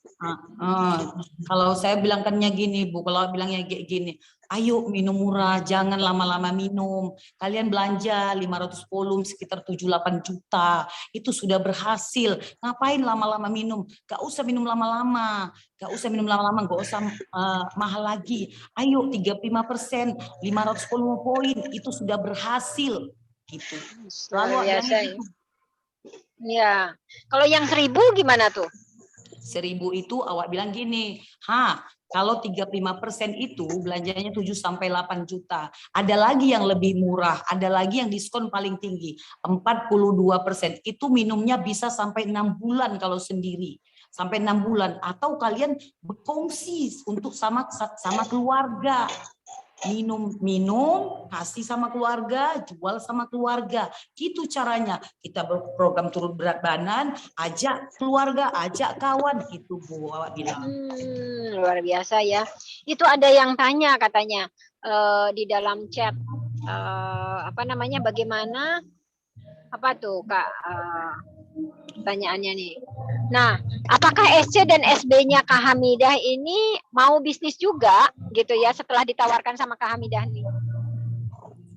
Kalau saya bilangkannya gini Bu, kalau bilangnya gini, Ayo minum murah, jangan lama-lama minum. Kalian belanja 500 volume sekitar 7-8 juta. Itu sudah berhasil. Ngapain lama-lama minum? Gak usah minum lama-lama. Gak usah minum lama-lama, gak usah mahal lagi. Ayo 35%, 500 volume poin. Itu sudah berhasil. Gitu. Selalu Luar biasa ya. gitu. Ya. Kalau yang 1.000 gimana tuh? 1.000 itu awak bilang gini, kalau 35% itu belanjanya 7-8 juta. Ada lagi yang lebih murah, ada lagi yang diskon paling tinggi, 42%. Itu minumnya bisa sampai 6 bulan kalau sendiri. Sampai 6 bulan. Atau kalian berkongsi untuk sama keluarga. Minum, kasih sama keluarga, jual sama keluarga. Gitu caranya. Kita berprogram turun berat badan, ajak keluarga, ajak kawan. Gitu Bu, awak bilang. Luar biasa ya. Itu ada yang tanya katanya di dalam chat. Bagaimana? Apa tuh Kak? Pertanyaannya nih. Nah, apakah SC dan SB-nya Kak Hamidah ini mau bisnis juga gitu ya setelah ditawarkan sama Kak Hamidah nih?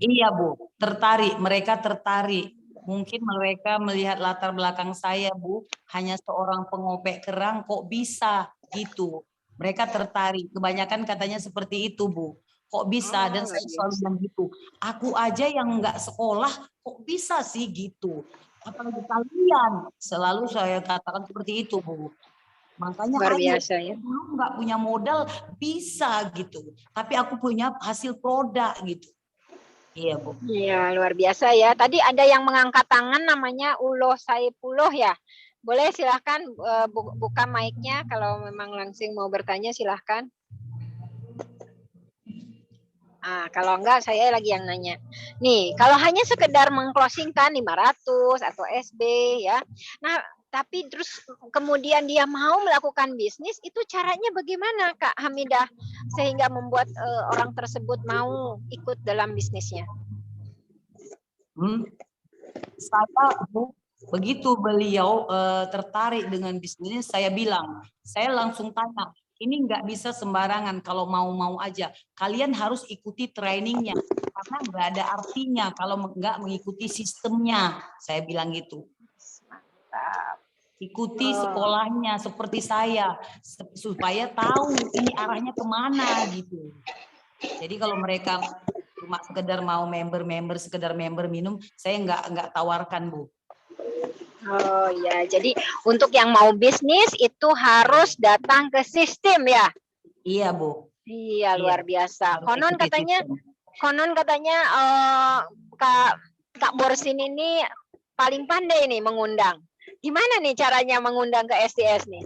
Iya Bu, tertarik. Mereka tertarik. Mungkin mereka melihat latar belakang saya Bu, hanya seorang pengopek kerang kok bisa gitu. Mereka tertarik. Kebanyakan katanya seperti itu Bu. Kok bisa? Dan saya selalu bilang gitu. Aku aja yang nggak sekolah kok bisa sih gitu. Apalagi kalian, selalu saya katakan seperti itu Bu. Makanya luar biasa ya. Aku nggak punya modal bisa gitu, tapi aku punya hasil produk gitu. Iya Bu. Iya luar biasa ya. Tadi ada yang mengangkat tangan namanya Uloh Saipullah ya. Boleh silahkan buka mic-nya kalau memang langsung mau bertanya silahkan. Kalau enggak saya lagi yang nanya. Nih, kalau hanya sekedar mengclosingkan 500 atau SB ya. Nah, tapi terus kemudian dia mau melakukan bisnis, itu caranya bagaimana Kak Hamidah sehingga membuat orang tersebut mau ikut dalam bisnisnya? Saya begitu beliau tertarik dengan bisnis, saya bilang, saya langsung tanya, ini nggak bisa sembarangan kalau mau-mau aja. Kalian harus ikuti trainingnya. Karena nggak ada artinya kalau nggak mengikuti sistemnya. Saya bilang gitu. Ikuti sekolahnya seperti saya. Supaya tahu ini arahnya kemana gitu. Jadi kalau mereka cuma sekedar mau sekedar member minum, saya nggak tawarkan Bu. Oh ya, jadi untuk yang mau bisnis itu harus datang ke sistem ya? Iya Bu. Iya luar biasa. Konon katanya Kak Borsin ini paling pandai nih mengundang. Gimana nih caranya mengundang ke STS nih?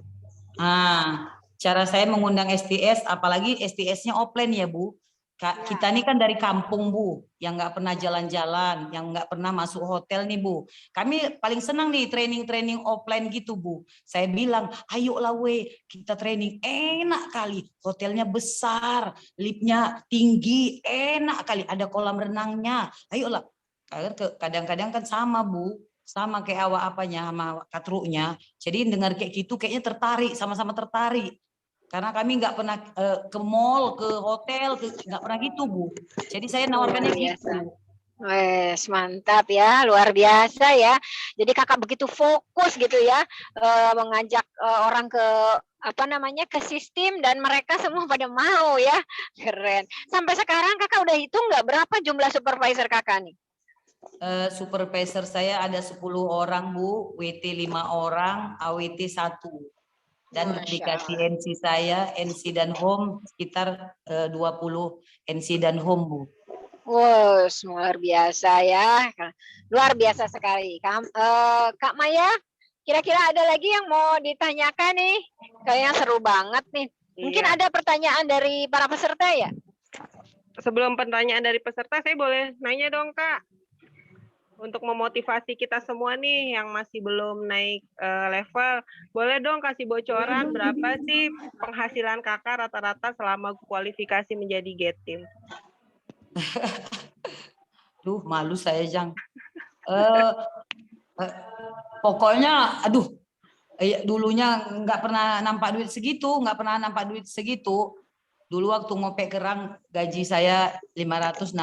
Cara saya mengundang STS, apalagi STS-nya offline ya Bu. Kita ini kan dari kampung Bu, yang nggak pernah jalan-jalan, yang nggak pernah masuk hotel nih Bu. Kami paling senang nih training offline gitu Bu. Saya bilang, ayolah kita training, enak kali. Hotelnya besar, liftnya tinggi, enak kali. Ada kolam renangnya, ayolah. Kadang-kadang kan sama Bu, sama kayak awak sama katruknya. Jadi dengar kayak gitu, kayaknya tertarik, sama-sama tertarik. Karena kami nggak pernah ke mall, ke hotel, nggak pernah gitu Bu. Jadi saya nawarkannya gitu. Wes mantap ya, luar biasa ya. Jadi kakak begitu fokus gitu ya, mengajak orang ke ke sistem dan mereka semua pada mau ya, keren. Sampai sekarang kakak udah hitung nggak berapa jumlah supervisor kakak nih? Supervisor saya ada 10 orang Bu, WT 5 orang, AWT 1. Dan duplikasi NC saya, NC dan home sekitar 20 NC dan home Bu. Wow, luar biasa ya. Luar biasa sekali. Kak Maya, kira-kira ada lagi yang mau ditanyakan nih? Kayaknya seru banget nih. Mungkin ada pertanyaan dari para peserta ya? Sebelum pertanyaan dari peserta, saya boleh nanya dong Kak? Untuk memotivasi kita semua nih yang masih belum naik level, boleh dong kasih bocoran berapa sih penghasilan kakak rata-rata selama kualifikasi menjadi Get Team? Duh, malu saya Jang. Pokoknya, dulunya nggak pernah nampak duit segitu, Dulu waktu ngopek kerang gaji saya 500-600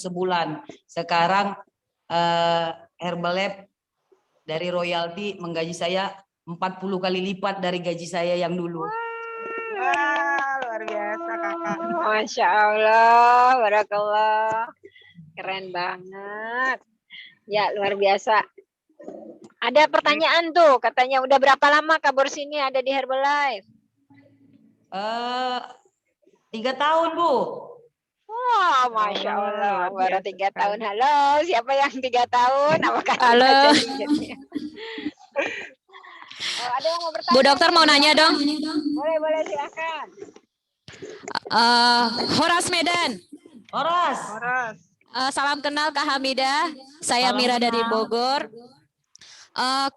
sebulan. Sekarang Herbalife dari royalti menggaji saya 40 kali lipat dari gaji saya yang dulu. Wah, luar biasa kakak. Masya Allah, barakallah. Keren banget. Ya, luar biasa. Ada pertanyaan tuh, katanya udah berapa lama Kak Borsini ada di Herbalife? 3 tahun, Bu. Wah, Masya Allah, luar baru biasa 3 sekali. tahun. Halo, siapa yang 3 tahun? Apakah Halo. Oh, ada yang mau bertanya? Bu Dokter mau nanya dong. Boleh, silakan. Horas Medan. Horas. Salam kenal Kak Hamidah. Saya Salam Mira kenal. dari Bogor.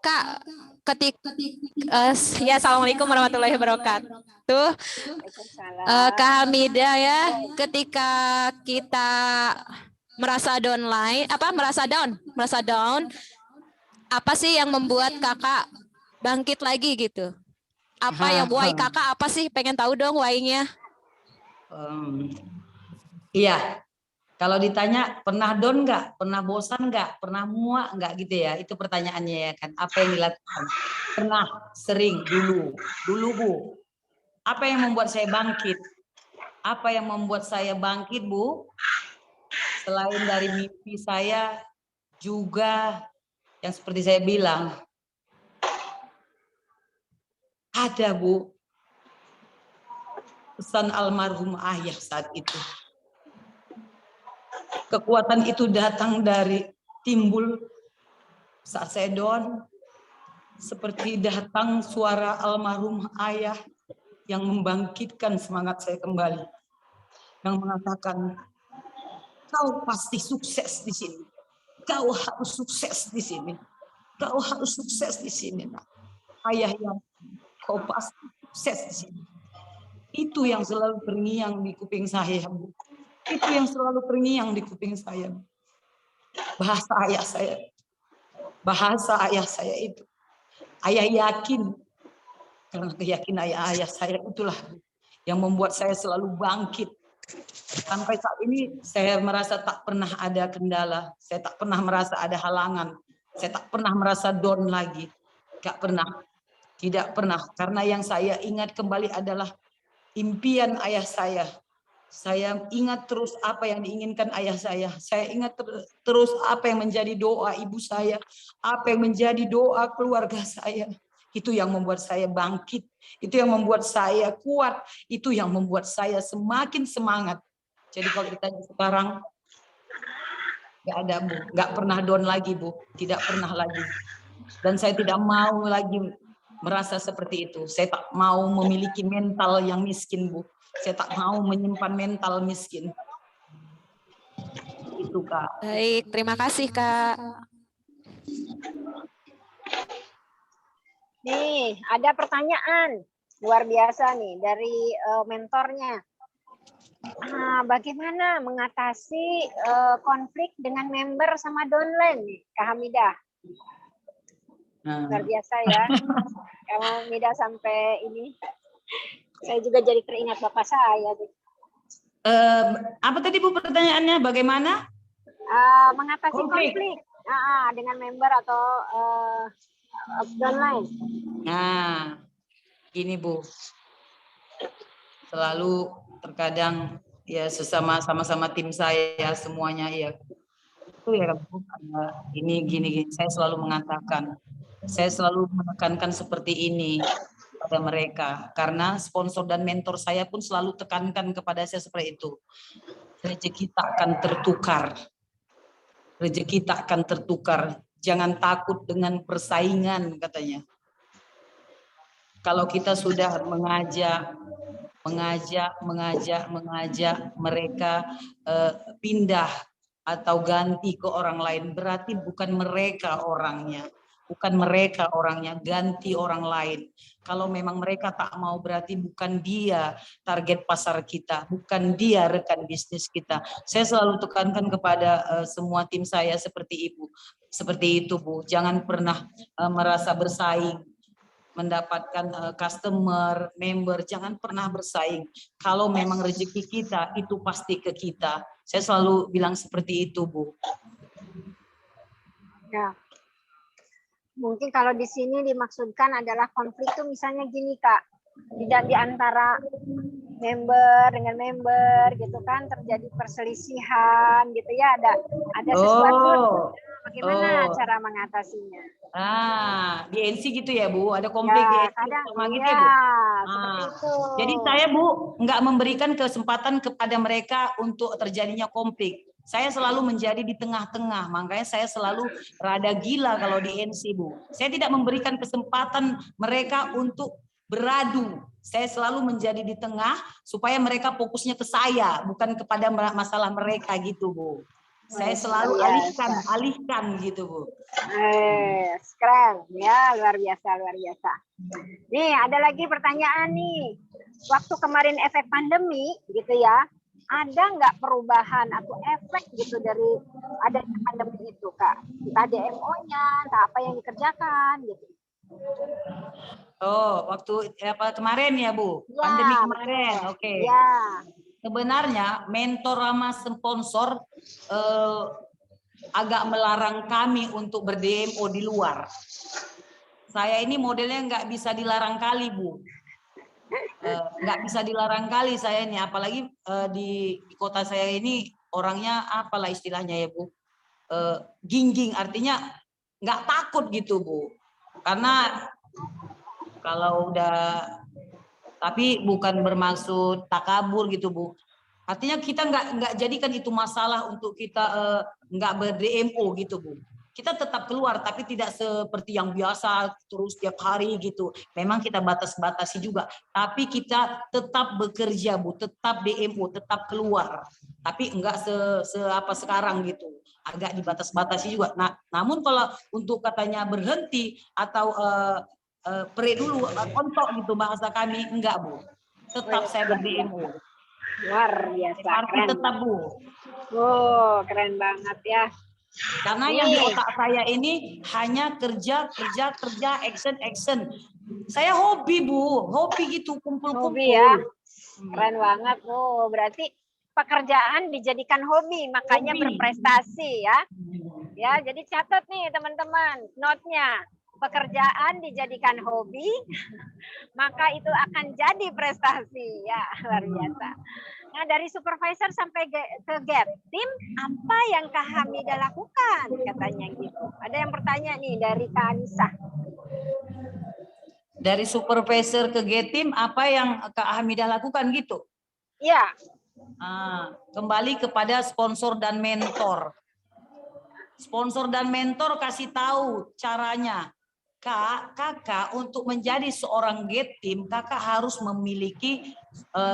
Kak, ya assalamualaikum warahmatullahi wabarakatuh. Kak Hamidah ya, ketika kita merasa down, apa sih yang membuat kakak bangkit lagi gitu? Apa yang why kakak apa sih? Pengen tahu dong why-nya. Iya, kalau ditanya pernah down nggak, pernah bosan nggak, pernah muak nggak gitu ya, itu pertanyaannya ya kan. Apa yang dilakukan? Pernah, sering, dulu Bu. Apa yang membuat saya bangkit? Apa yang membuat saya bangkit Bu? Selain dari mimpi saya juga yang seperti saya bilang, ada Bu, pesan almarhum ayah saat itu. Kekuatan itu datang dari timbul saat saya down, seperti datang suara almarhum ayah yang membangkitkan semangat saya kembali. Yang mengatakan, kau pasti sukses di sini. Kau harus sukses di sini. Kau harus sukses di sini. Nah, ayah yang kau pasti sukses di sini. Itu yang selalu terngiang di kuping saya, Bu. Itu yang selalu terngiang di kuping saya. Bahasa ayah saya itu. Ayah yakin. Karena keyakinan ayah saya itulah yang membuat saya selalu bangkit. Sampai saat ini saya merasa tak pernah ada kendala. Saya tak pernah merasa ada halangan. Saya tak pernah merasa down lagi. Gak pernah. Tidak pernah. Karena yang saya ingat kembali adalah impian ayah saya. Saya ingat terus apa yang diinginkan ayah saya. Saya ingat terus apa yang menjadi doa ibu saya. Apa yang menjadi doa keluarga saya. Itu yang membuat saya bangkit. Itu yang membuat saya kuat. Itu yang membuat saya semakin semangat. Jadi kalau ditanya sekarang, nggak ada Bu. Nggak pernah down lagi Bu. Tidak pernah lagi. Dan saya tidak mau lagi merasa seperti itu. Saya tak mau memiliki mental yang miskin Bu. Saya tak mau menyimpan mental miskin. Itu Kak. Baik, terima kasih Kak. Nih, ada pertanyaan luar biasa nih dari mentornya. Bagaimana mengatasi konflik dengan member sama downline nih, Kak Hamidah? Luar biasa ya. Kak Hamidah sampai ini. Saya juga jadi teringat bapak saya. Apa tadi Bu pertanyaannya? Bagaimana? Mengatasi konflik dengan member atau downline. Nah, ini Bu. Selalu terkadang ya sama-sama tim saya semuanya ya. Itu ya Bu, ini gini. Saya selalu mengatakan, saya selalu menekankan seperti ini pada mereka, karena sponsor dan mentor saya pun selalu tekankan kepada saya seperti itu. Rezeki tak akan tertukar. Rezeki tak akan tertukar. Jangan takut dengan persaingan katanya. Kalau kita sudah mengajak mereka pindah atau ganti ke orang lain, berarti bukan mereka orangnya. Bukan mereka orangnya, ganti orang lain. Kalau memang mereka tak mau, berarti bukan dia target pasar kita, bukan dia rekan bisnis kita. Saya selalu tekankan kepada semua tim saya seperti itu Bu. Jangan pernah merasa bersaing. mendapatkan customer, member, jangan pernah bersaing. Kalau memang rezeki kita, itu pasti ke kita. Saya selalu bilang seperti itu, Bu. Ya. Mungkin kalau di sini dimaksudkan adalah konflik itu misalnya gini Kak, tidak di antara member dengan member gitu kan, terjadi perselisihan gitu ya, ada sesuatu. Bagaimana cara mengatasinya? Di NC gitu ya Bu, ada konflik di NC sama gitu ya Bu. Seperti itu. Jadi saya Bu nggak memberikan kesempatan kepada mereka untuk terjadinya konflik. Saya selalu menjadi di tengah-tengah, makanya saya selalu rada gila kalau di NC Bu. Saya tidak memberikan kesempatan mereka untuk beradu. Saya selalu menjadi di tengah supaya mereka fokusnya ke saya, bukan kepada masalah mereka gitu Bu. Saya selalu alihkan gitu Bu. Keren ya, luar biasa. Nih ada lagi pertanyaan nih. Waktu kemarin efek pandemi gitu ya, ada nggak perubahan atau efek gitu dari adanya pandemi itu Kak? Entah DMO-nya, entah apa yang dikerjakan gitu. Waktu kemarin ya Bu, pandemi kemarin, oke. Ya. Sebenarnya mentor sama sponsor agak melarang kami untuk ber-DMO di luar. Saya ini modelnya nggak bisa dilarang kali Bu. Nggak bisa dilarang kali saya ini, apalagi di kota saya ini orangnya apalah istilahnya ya Bu, gingging, artinya nggak takut gitu Bu. Karena kalau udah, tapi bukan bermaksud takabur gitu Bu. Artinya kita nggak jadikan itu masalah untuk kita nggak ber-DMO gitu Bu. Kita tetap keluar tapi tidak seperti yang biasa terus tiap hari gitu. Memang kita batasi juga, tapi kita tetap bekerja Bu, tetap DMO, tetap keluar. Tapi enggak apa sekarang gitu. Agak dibatas-batasi juga. Nah, namun kalau untuk katanya berhenti atau pre dulu kontok gitu bahasa kami, enggak Bu. Tetap saya ber-DMO. Luar biasa. Keren. Tetap Bu. Keren banget ya. Karena yang di otak saya ini hanya kerja, action. Saya hobi Bu, hobi gitu, kumpul-kumpul. Hobi ya. Keren banget Bu. Berarti pekerjaan dijadikan hobi, makanya berprestasi ya. Ya, jadi catat nih teman-teman, note-nya. Pekerjaan dijadikan hobi, maka itu akan jadi prestasi ya, luar biasa. Nah, dari supervisor sampai ke GET Team, apa yang Kak Hamidah lakukan? Katanya gitu. Ada yang bertanya nih dari Kak Anissa. Dari supervisor ke GET Team, apa yang Kak Hamidah lakukan gitu? Iya. Kembali kepada sponsor dan mentor. Sponsor dan mentor kasih tahu caranya. Kakak untuk menjadi seorang GET Team, kakak harus memiliki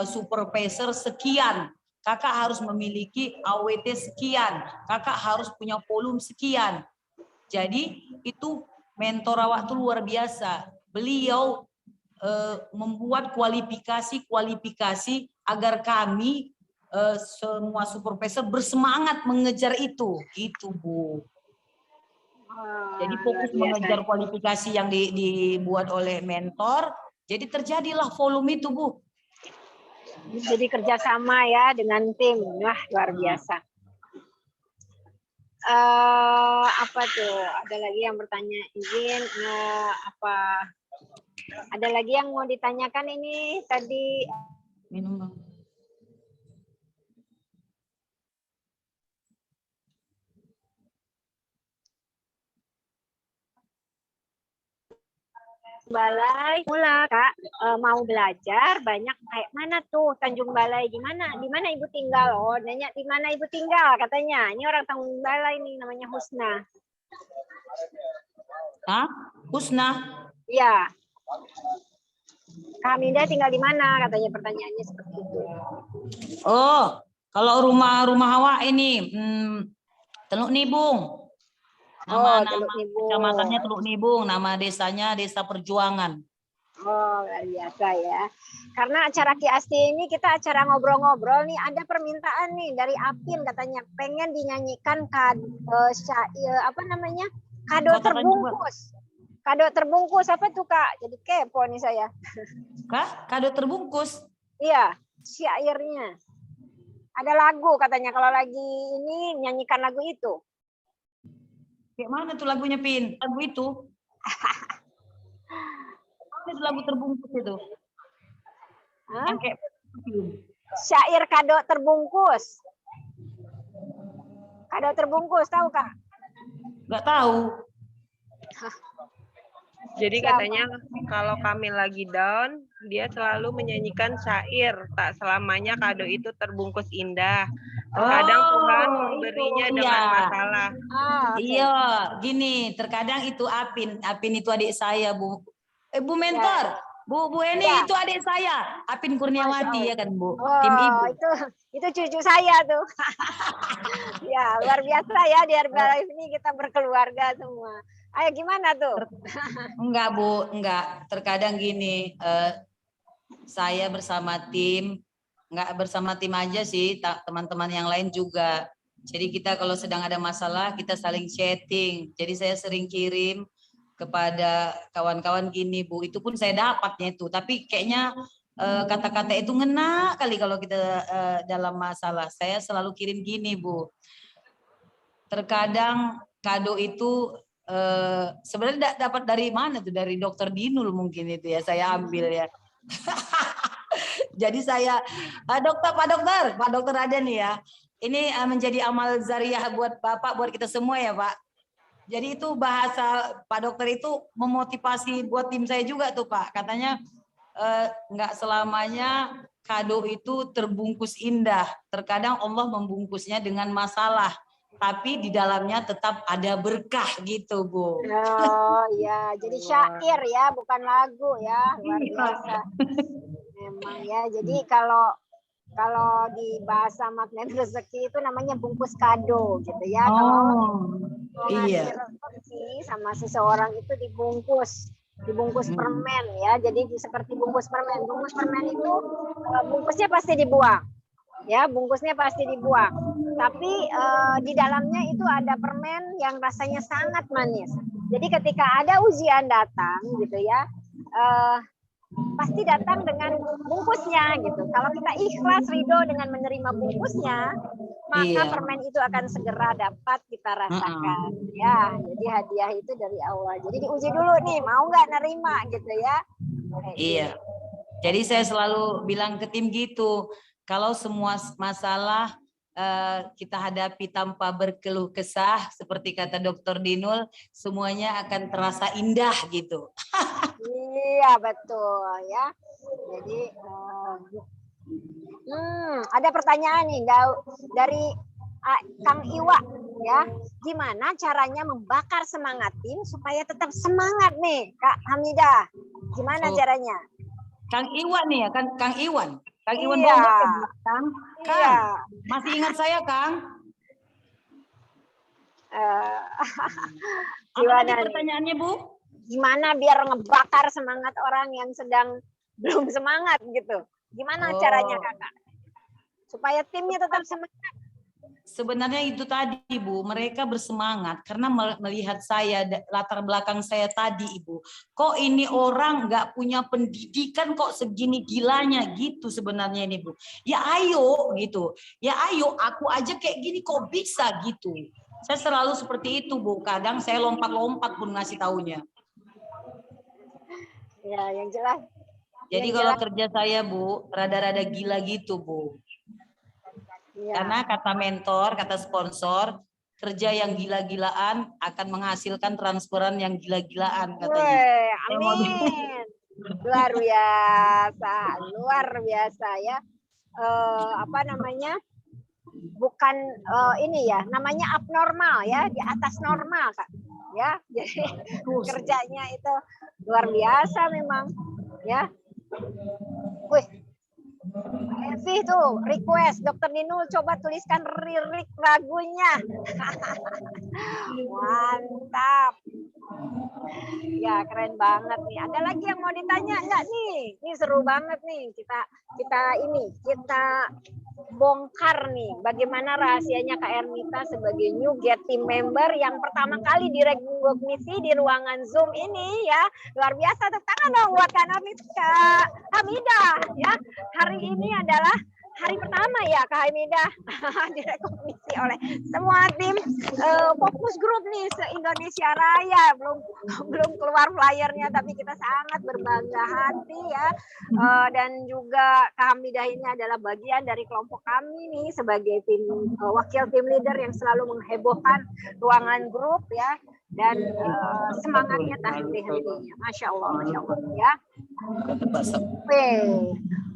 supervisor sekian, kakak harus memiliki AWT sekian, kakak harus punya volume sekian. Jadi itu mentor awak tuh luar biasa. Beliau membuat kualifikasi agar kami semua supervisor bersemangat mengejar itu Bu. Jadi fokus mengejar kualifikasi yang dibuat oleh mentor, jadi terjadilah volume itu Bu. Jadi kerjasama ya dengan tim, wah luar biasa. Apa tuh? Ada lagi yang bertanya izin apa? Ada lagi yang mau ditanyakan ini tadi? Minum Bang. Balai mula Kak mau belajar banyak kayak mana tuh Tanjung Balai gimana, di mana Ibu tinggal? Nanya di mana Ibu tinggal katanya. Ini orang Tanjung Balai nih, namanya Husna. Husna? Iya. Kak Hamidah tinggal di mana katanya, pertanyaannya seperti itu. Kalau rumah awak ini Teluk Nibung. Nama kecamatannya Teluk Nibung, nama desanya Desa Perjuangan. Luar biasa ya. Karena acara Ki Asti ini kita acara ngobrol-ngobrol nih, ada permintaan nih dari Apin katanya pengen dinyanyikan kado terbungkus. Kado terbungkus apa tuh Kak? Jadi kepo nih saya. Kak, kado terbungkus. Iya, syairnya. Ada lagu katanya kalau lagi ini nyanyikan lagu itu. Kayak mana tuh lagunya, Pin? Lagu itu? Itu lagu terbungkus itu. Hah? Yang kayak Syair kado terbungkus. Kado terbungkus tahu Kak? nggak tahu. Jadi katanya kalau kami lagi down, dia selalu menyanyikan syair. Tak selamanya kado itu terbungkus indah. Terkadang Tuhan memberinya itu, dengan iya. masalah. Iya, gini, terkadang itu Apin itu adik saya, Bu. Bu mentor, Bu Eni itu adik saya, Apin Kurniawati ya kan, Bu. Tim Ibu. Itu cucu saya tuh. Ya, luar biasa ya di Herbalife ini kita berkeluarga semua. Ayo gimana tuh? Enggak, Bu, enggak. Terkadang gini, saya bersama tim, enggak bersama tim aja sih, teman-teman yang lain juga. Jadi kita kalau sedang ada masalah, kita saling chatting. Jadi saya sering kirim kepada kawan-kawan gini, Bu. Itu pun saya dapatnya itu. Tapi kayaknya kata-kata itu ngena kali kalau kita dalam masalah. Saya selalu kirim gini, Bu. Terkadang kado itu sebenarnya dapat dari mana tuh? Dari Dokter Dinul mungkin itu ya. Saya ambil ya. Jadi saya, Pak Dokter ada nih ya. Ini menjadi amal zariah buat Bapak, buat kita semua ya Pak. Jadi itu bahasa Pak Dokter itu memotivasi buat tim saya juga tuh Pak. Katanya nggak selamanya kado itu terbungkus indah. Terkadang Allah membungkusnya dengan masalah. Tapi di dalamnya tetap ada berkah gitu Bu. Oh iya, jadi syair ya, bukan lagu ya. Luar biasa. Memang ya, jadi kalau di bahasa magnet rezeki itu namanya bungkus kado gitu ya. Kalau ngasih rezeki sama seseorang itu dibungkus permen ya. Jadi seperti bungkus permen. Bungkus permen itu bungkusnya pasti dibuang. Ya, bungkusnya pasti dibuang. Tapi di dalamnya itu ada permen yang rasanya sangat manis. Jadi ketika ada ujian datang gitu ya, pasti datang dengan bungkusnya gitu. Kalau kita ikhlas ridho dengan menerima bungkusnya, maka permen itu akan segera dapat kita rasakan. Ya, jadi hadiah itu dari Allah. Jadi diuji dulu nih, mau nggak nerima gitu ya. Iya. Jadi saya selalu bilang ke tim gitu, kalau semua masalah kita hadapi tanpa berkeluh kesah, seperti kata Dokter Dinul, semuanya akan terasa indah gitu. Iya betul ya. Jadi ada pertanyaan nih dari Kang Iwa ya. Gimana caranya membakar semangat tim supaya tetap semangat nih Kak Hamidah? Gimana caranya? Kang Iwan nih ya, Kang Iwan. Kang Iwan Iya. Bogor ya, Kang. Iya. Masih ingat saya, Kang? Gimana tadi pertanyaannya, Bu? Gimana biar ngebakar semangat orang yang sedang belum semangat gitu? Gimana caranya, Kakak? Supaya timnya tetap semangat. Sebenarnya itu tadi, Bu, mereka bersemangat karena melihat saya, latar belakang saya tadi, Ibu. Kok ini orang nggak punya pendidikan kok segini gilanya gitu sebenarnya ini, Bu. Ya ayo gitu. Ya ayo, aku aja kayak gini kok bisa gitu. Saya selalu seperti itu, Bu. Kadang saya lompat-lompat pun ngasih taunya. Ya, yang jelas. Jadi kalau kerja saya, Bu, rada-rada gila gitu, Bu. Ya. Karena kata mentor, kata sponsor, kerja yang gila-gilaan akan menghasilkan transferan yang gila-gilaan katanya. Amin. Luar biasa ya. Apa namanya? Bukan ini ya, namanya abnormal ya, di atas normal Kak. Ya, jadi kerjanya itu luar biasa memang ya. Wih. Evi tuh request Dokter Dinul coba tuliskan lirik lagunya. Mantap. Ya keren banget nih. Ada lagi yang mau ditanya enggak nih? Ini seru banget nih. Kita bongkar nih bagaimana rahasianya Kak Ernita sebagai new get team member yang pertama kali direkognisi di ruangan Zoom ini ya. Luar biasa, tepuk tangan dong buat Kak Hamidah ya. Hari ini adalah hari pertama ya Kak Hamidah direkognisi oleh semua tim fokus grup nih se-Indonesia Raya. Belum keluar flyernya tapi kita sangat berbangga hati ya. Dan juga Kak Hamidah ini adalah bagian dari kelompok kami nih sebagai tim wakil tim leader yang selalu menghebohkan ruangan grup ya. Dan semangatnya henti-hentinya. Masya Allah ya.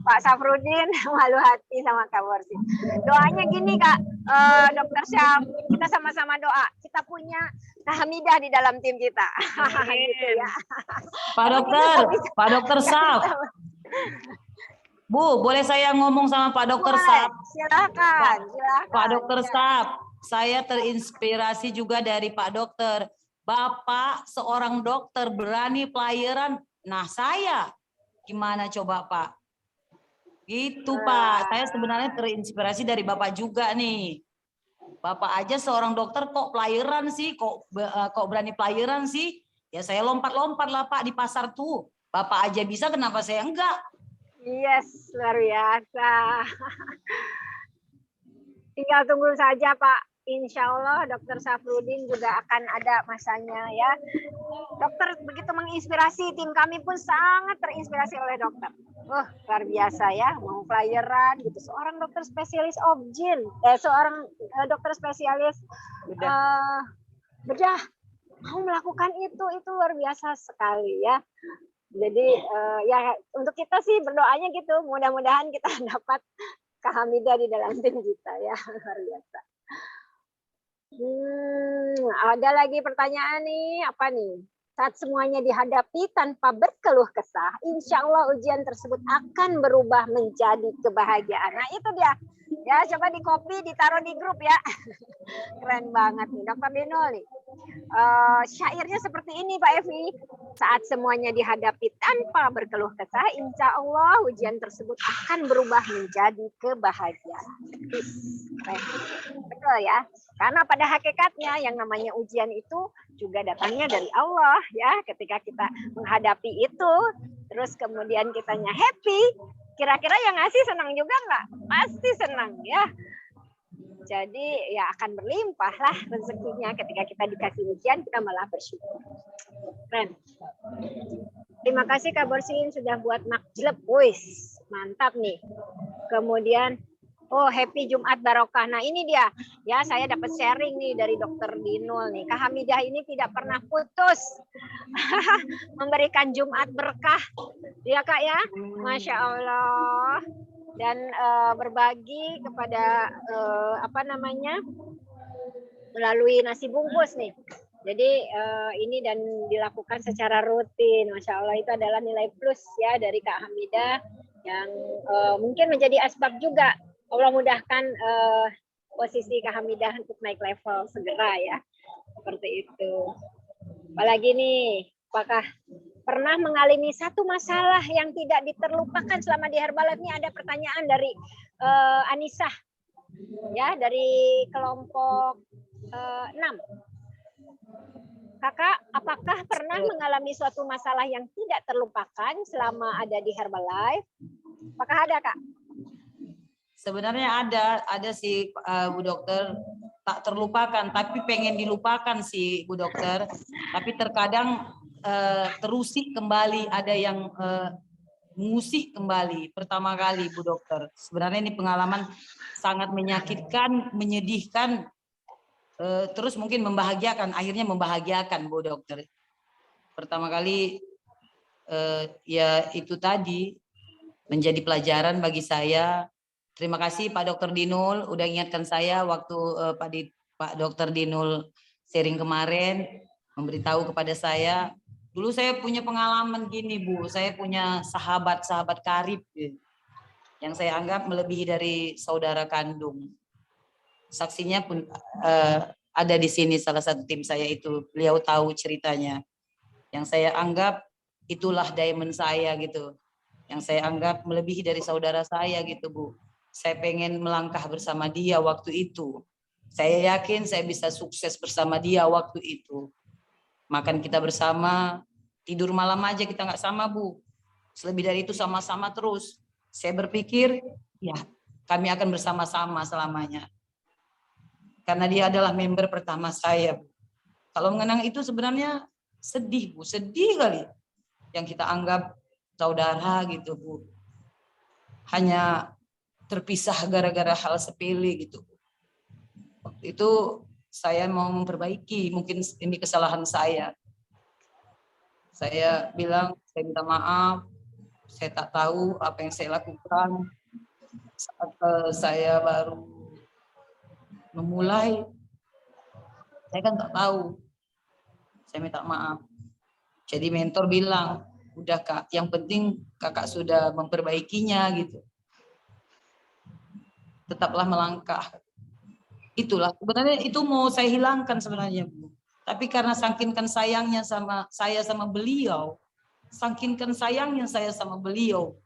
Pak Safrudin malu hati sama Kak Borsin. Doanya gini Kak, Dokter Syaf, kita sama-sama doa. Kita punya Kak Hamidah di dalam tim kita. Gitu ya. Pak Dokter Syaf. Bu, boleh saya ngomong sama Pak Dokter Syaf? Silakan. Pak Dokter Syaf, saya terinspirasi juga dari Pak Dokter. Bapak seorang dokter berani pelayaran. Nah saya gimana coba Pak? Gitu Pak, saya sebenarnya terinspirasi dari Bapak juga nih. Bapak aja seorang dokter kok pelayaran sih, kok berani pelayaran sih? Ya saya lompat-lompat lah Pak di pasar tuh. Bapak aja bisa, kenapa saya enggak? Yes, luar biasa. Tinggal tunggu saja Pak. Insya Allah Dokter Safrudin juga akan ada masanya ya. Dokter begitu menginspirasi, tim kami pun sangat terinspirasi oleh dokter. Luar biasa ya, mau pelayaran gitu. Seorang dokter spesialis obgyn, seorang dokter spesialis bedah mau melakukan itu luar biasa sekali ya. Jadi ya untuk kita sih berdoanya gitu, mudah-mudahan kita dapat Kak Hamidah di dalam tim kita ya, luar biasa. Ada lagi pertanyaan nih, apa nih? Saat semuanya dihadapi tanpa berkeluh kesah, insya Allah ujian tersebut akan berubah menjadi kebahagiaan. Nah itu dia, ya coba di copy, ditaruh di grup ya. Keren banget nih, Dokter Dinul nih. Syairnya seperti ini Pak Evi. Saat semuanya dihadapi tanpa berkeluh kesah, insya Allah ujian tersebut akan berubah menjadi kebahagiaan. Betul ya, karena pada hakikatnya yang namanya ujian itu juga datangnya dari Allah ya. Ketika kita menghadapi itu, terus kemudian kitanya happy, kira-kira yang ngasih senang juga nggak? Pasti senang ya. Jadi ya akan berlimpah lah rezekinya ketika kita dikasih ujian, kita malah bersyukur. Keren. Terima kasih Kak Borsin sudah buat makjleb. Wis, mantap nih. Kemudian happy Jumat barokah. Nah ini dia ya, saya dapat sharing nih dari Dokter Dinul nih. Kak Hamidah ini tidak pernah putus memberikan Jumat berkah ya Kak ya. Masya Allah. Dan berbagi kepada melalui nasi bungkus nih. Jadi ini dan dilakukan secara rutin. Masya Allah, itu adalah nilai plus ya dari Kak Hamidah yang mungkin menjadi asbab juga Allah mudahkan posisi Kak Hamidah untuk naik level segera ya. Seperti itu. Apalagi nih, apakah pernah mengalami satu masalah yang tidak terlupakan selama di Herbalife? Ini ada pertanyaan dari Anissa ya, dari kelompok 6. Kakak, apakah pernah mengalami suatu masalah yang tidak terlupakan selama ada di Herbalife? Apakah ada Kak? Sebenarnya ada sih Bu Dokter, tak terlupakan, tapi pengen dilupakan sih Bu Dokter. Tapi terkadang terusik kembali, ada yang mengusik kembali pertama kali Bu Dokter. Sebenarnya ini pengalaman sangat menyakitkan, menyedihkan, terus mungkin membahagiakan, akhirnya membahagiakan Bu Dokter. Pertama kali ya itu tadi menjadi pelajaran bagi saya. Terima kasih Pak Dokter Dinul udah ingatkan saya waktu Pak Dokter Dinul sharing kemarin, memberitahu kepada saya. Dulu saya punya pengalaman gini Bu, saya punya sahabat karib yang saya anggap melebihi dari saudara kandung. Saksinya pun ada di sini, salah satu tim saya itu, beliau tahu ceritanya. Yang saya anggap itulah diamond saya gitu, yang saya anggap melebihi dari saudara saya gitu Bu. Saya pengen melangkah bersama dia waktu itu. Saya yakin saya bisa sukses bersama dia waktu itu. Makan kita bersama, tidur malam aja kita nggak sama, Bu. Selebih dari itu sama-sama terus. Saya berpikir, ya kami akan bersama-sama selamanya. Karena dia adalah member pertama saya, Bu. Kalau mengenang itu sebenarnya sedih, Bu. Sedih kali. Yang kita anggap saudara gitu, Bu. Hanya terpisah gara-gara hal sepele gitu. Waktu itu saya mau memperbaiki, mungkin ini kesalahan saya. Saya bilang, saya minta maaf, saya tak tahu apa yang saya lakukan. Saat saya baru memulai, saya kan tak tahu. Saya minta maaf. Jadi mentor bilang, udah Kak, yang penting Kakak sudah memperbaikinya gitu. Tetaplah melangkah. Itulah sebenarnya itu mau saya hilangkan sebenarnya, Bu. Tapi karena sakinkan sayangnya sama saya sama beliau, sakinkan sayangnya saya sama beliau,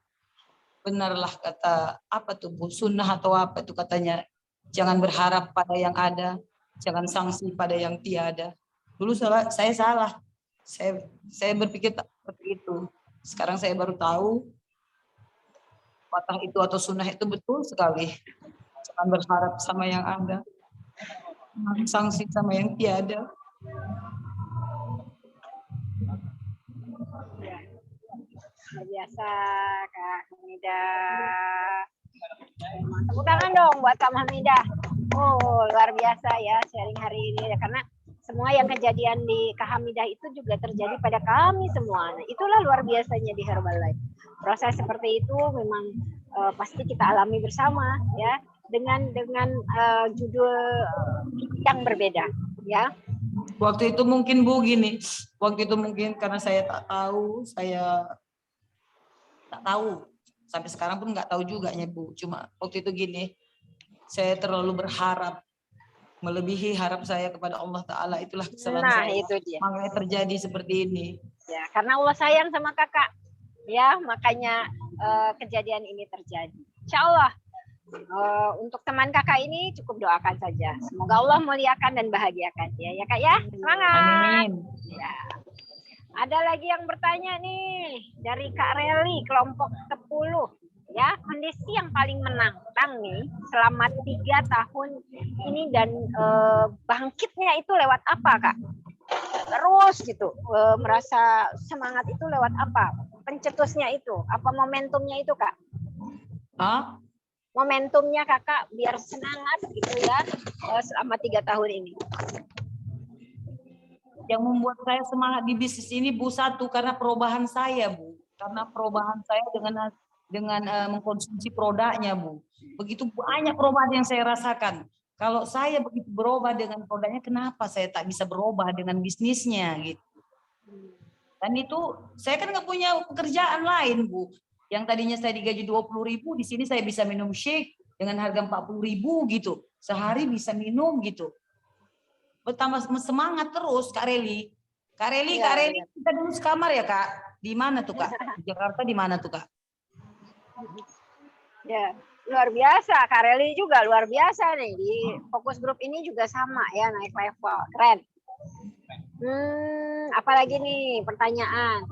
benarlah kata apa tuh Bu, sunnah atau apa tuh katanya, jangan berharap pada yang ada, jangan sanksi pada yang tiada. Dulu saya salah, saya berpikir seperti itu. Sekarang saya baru tahu patah itu atau sunnah itu betul sekali. Jangan berharap sama yang ada, sanksi sama yang tiada. Luar biasa Kak Hamidah. Tepuk tangan dong buat Kak Hamidah. Oh, luar biasa ya sharing hari ini ya, karena semua yang kejadian di Kak Hamidah itu juga terjadi pada kami semua. Nah, itulah luar biasanya di Herbalife. Proses seperti itu memang pasti kita alami bersama ya, dengan judul yang berbeda ya. Waktu itu mungkin Bu gini, waktu itu mungkin karena saya tak tahu, sampai sekarang pun nggak tahu juga ya Bu. Cuma waktu itu gini, saya terlalu berharap, melebihi harap saya kepada Allah Ta'ala, itulah kesalahan saya. Itu dia. Makanya terjadi seperti ini. Ya, karena Allah sayang sama kakak, ya makanya kejadian ini terjadi. Insya Allah. Untuk teman kakak ini cukup doakan saja. Semoga Allah muliakan dan bahagiakan ya kak ya. Semangat. Amin. Ya. Ada lagi yang bertanya nih dari Kak Reli kelompok 10 ya, kondisi yang paling menantang nih selama 3 tahun ini dan bangkitnya itu lewat apa Kak? Terus gitu merasa semangat itu lewat apa? Pencetusnya itu apa, momentumnya itu Kak? Momentumnya kakak biar semangat gitu ya selama 3 tahun ini. Yang membuat saya semangat di bisnis ini Bu, satu karena perubahan saya Bu, karena perubahan saya dengan mengkonsumsi produknya Bu. Begitu banyak perubahan yang saya rasakan. Kalau saya begitu berubah dengan produknya, kenapa saya tak bisa berubah dengan bisnisnya gitu? Dan itu saya kan nggak punya pekerjaan lain Bu. Yang tadinya saya digaji 20.000, di sini saya bisa minum shake dengan harga 40.000 gitu. Sehari bisa minum gitu. Bertambah semangat terus Kak Reli. Kak Reli, Kak Reli kita dulu sekamar ya Kak. Di mana tuh Kak? Di Jakarta di mana tuh Kak? Ya, luar biasa. Kak Reli juga luar biasa nih. Di fokus grup ini juga sama ya, naik level. Keren. Apalagi nih pertanyaan.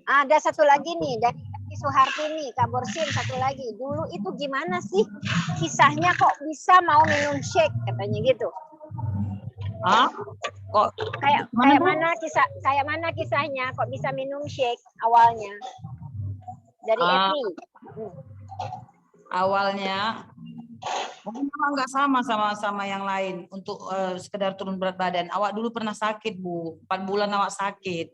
Ada satu lagi nih dari Kak Suhartini, Kak Borsin, satu lagi. Dulu itu gimana sih kisahnya kok bisa mau minum shake katanya gitu? Kok kayak mana kisahnya kok bisa minum shake awalnya? Dari Evi. Awalnya mungkin nggak sama yang lain untuk sekedar turun berat badan. Awak dulu pernah sakit Bu, 4 bulan awak sakit.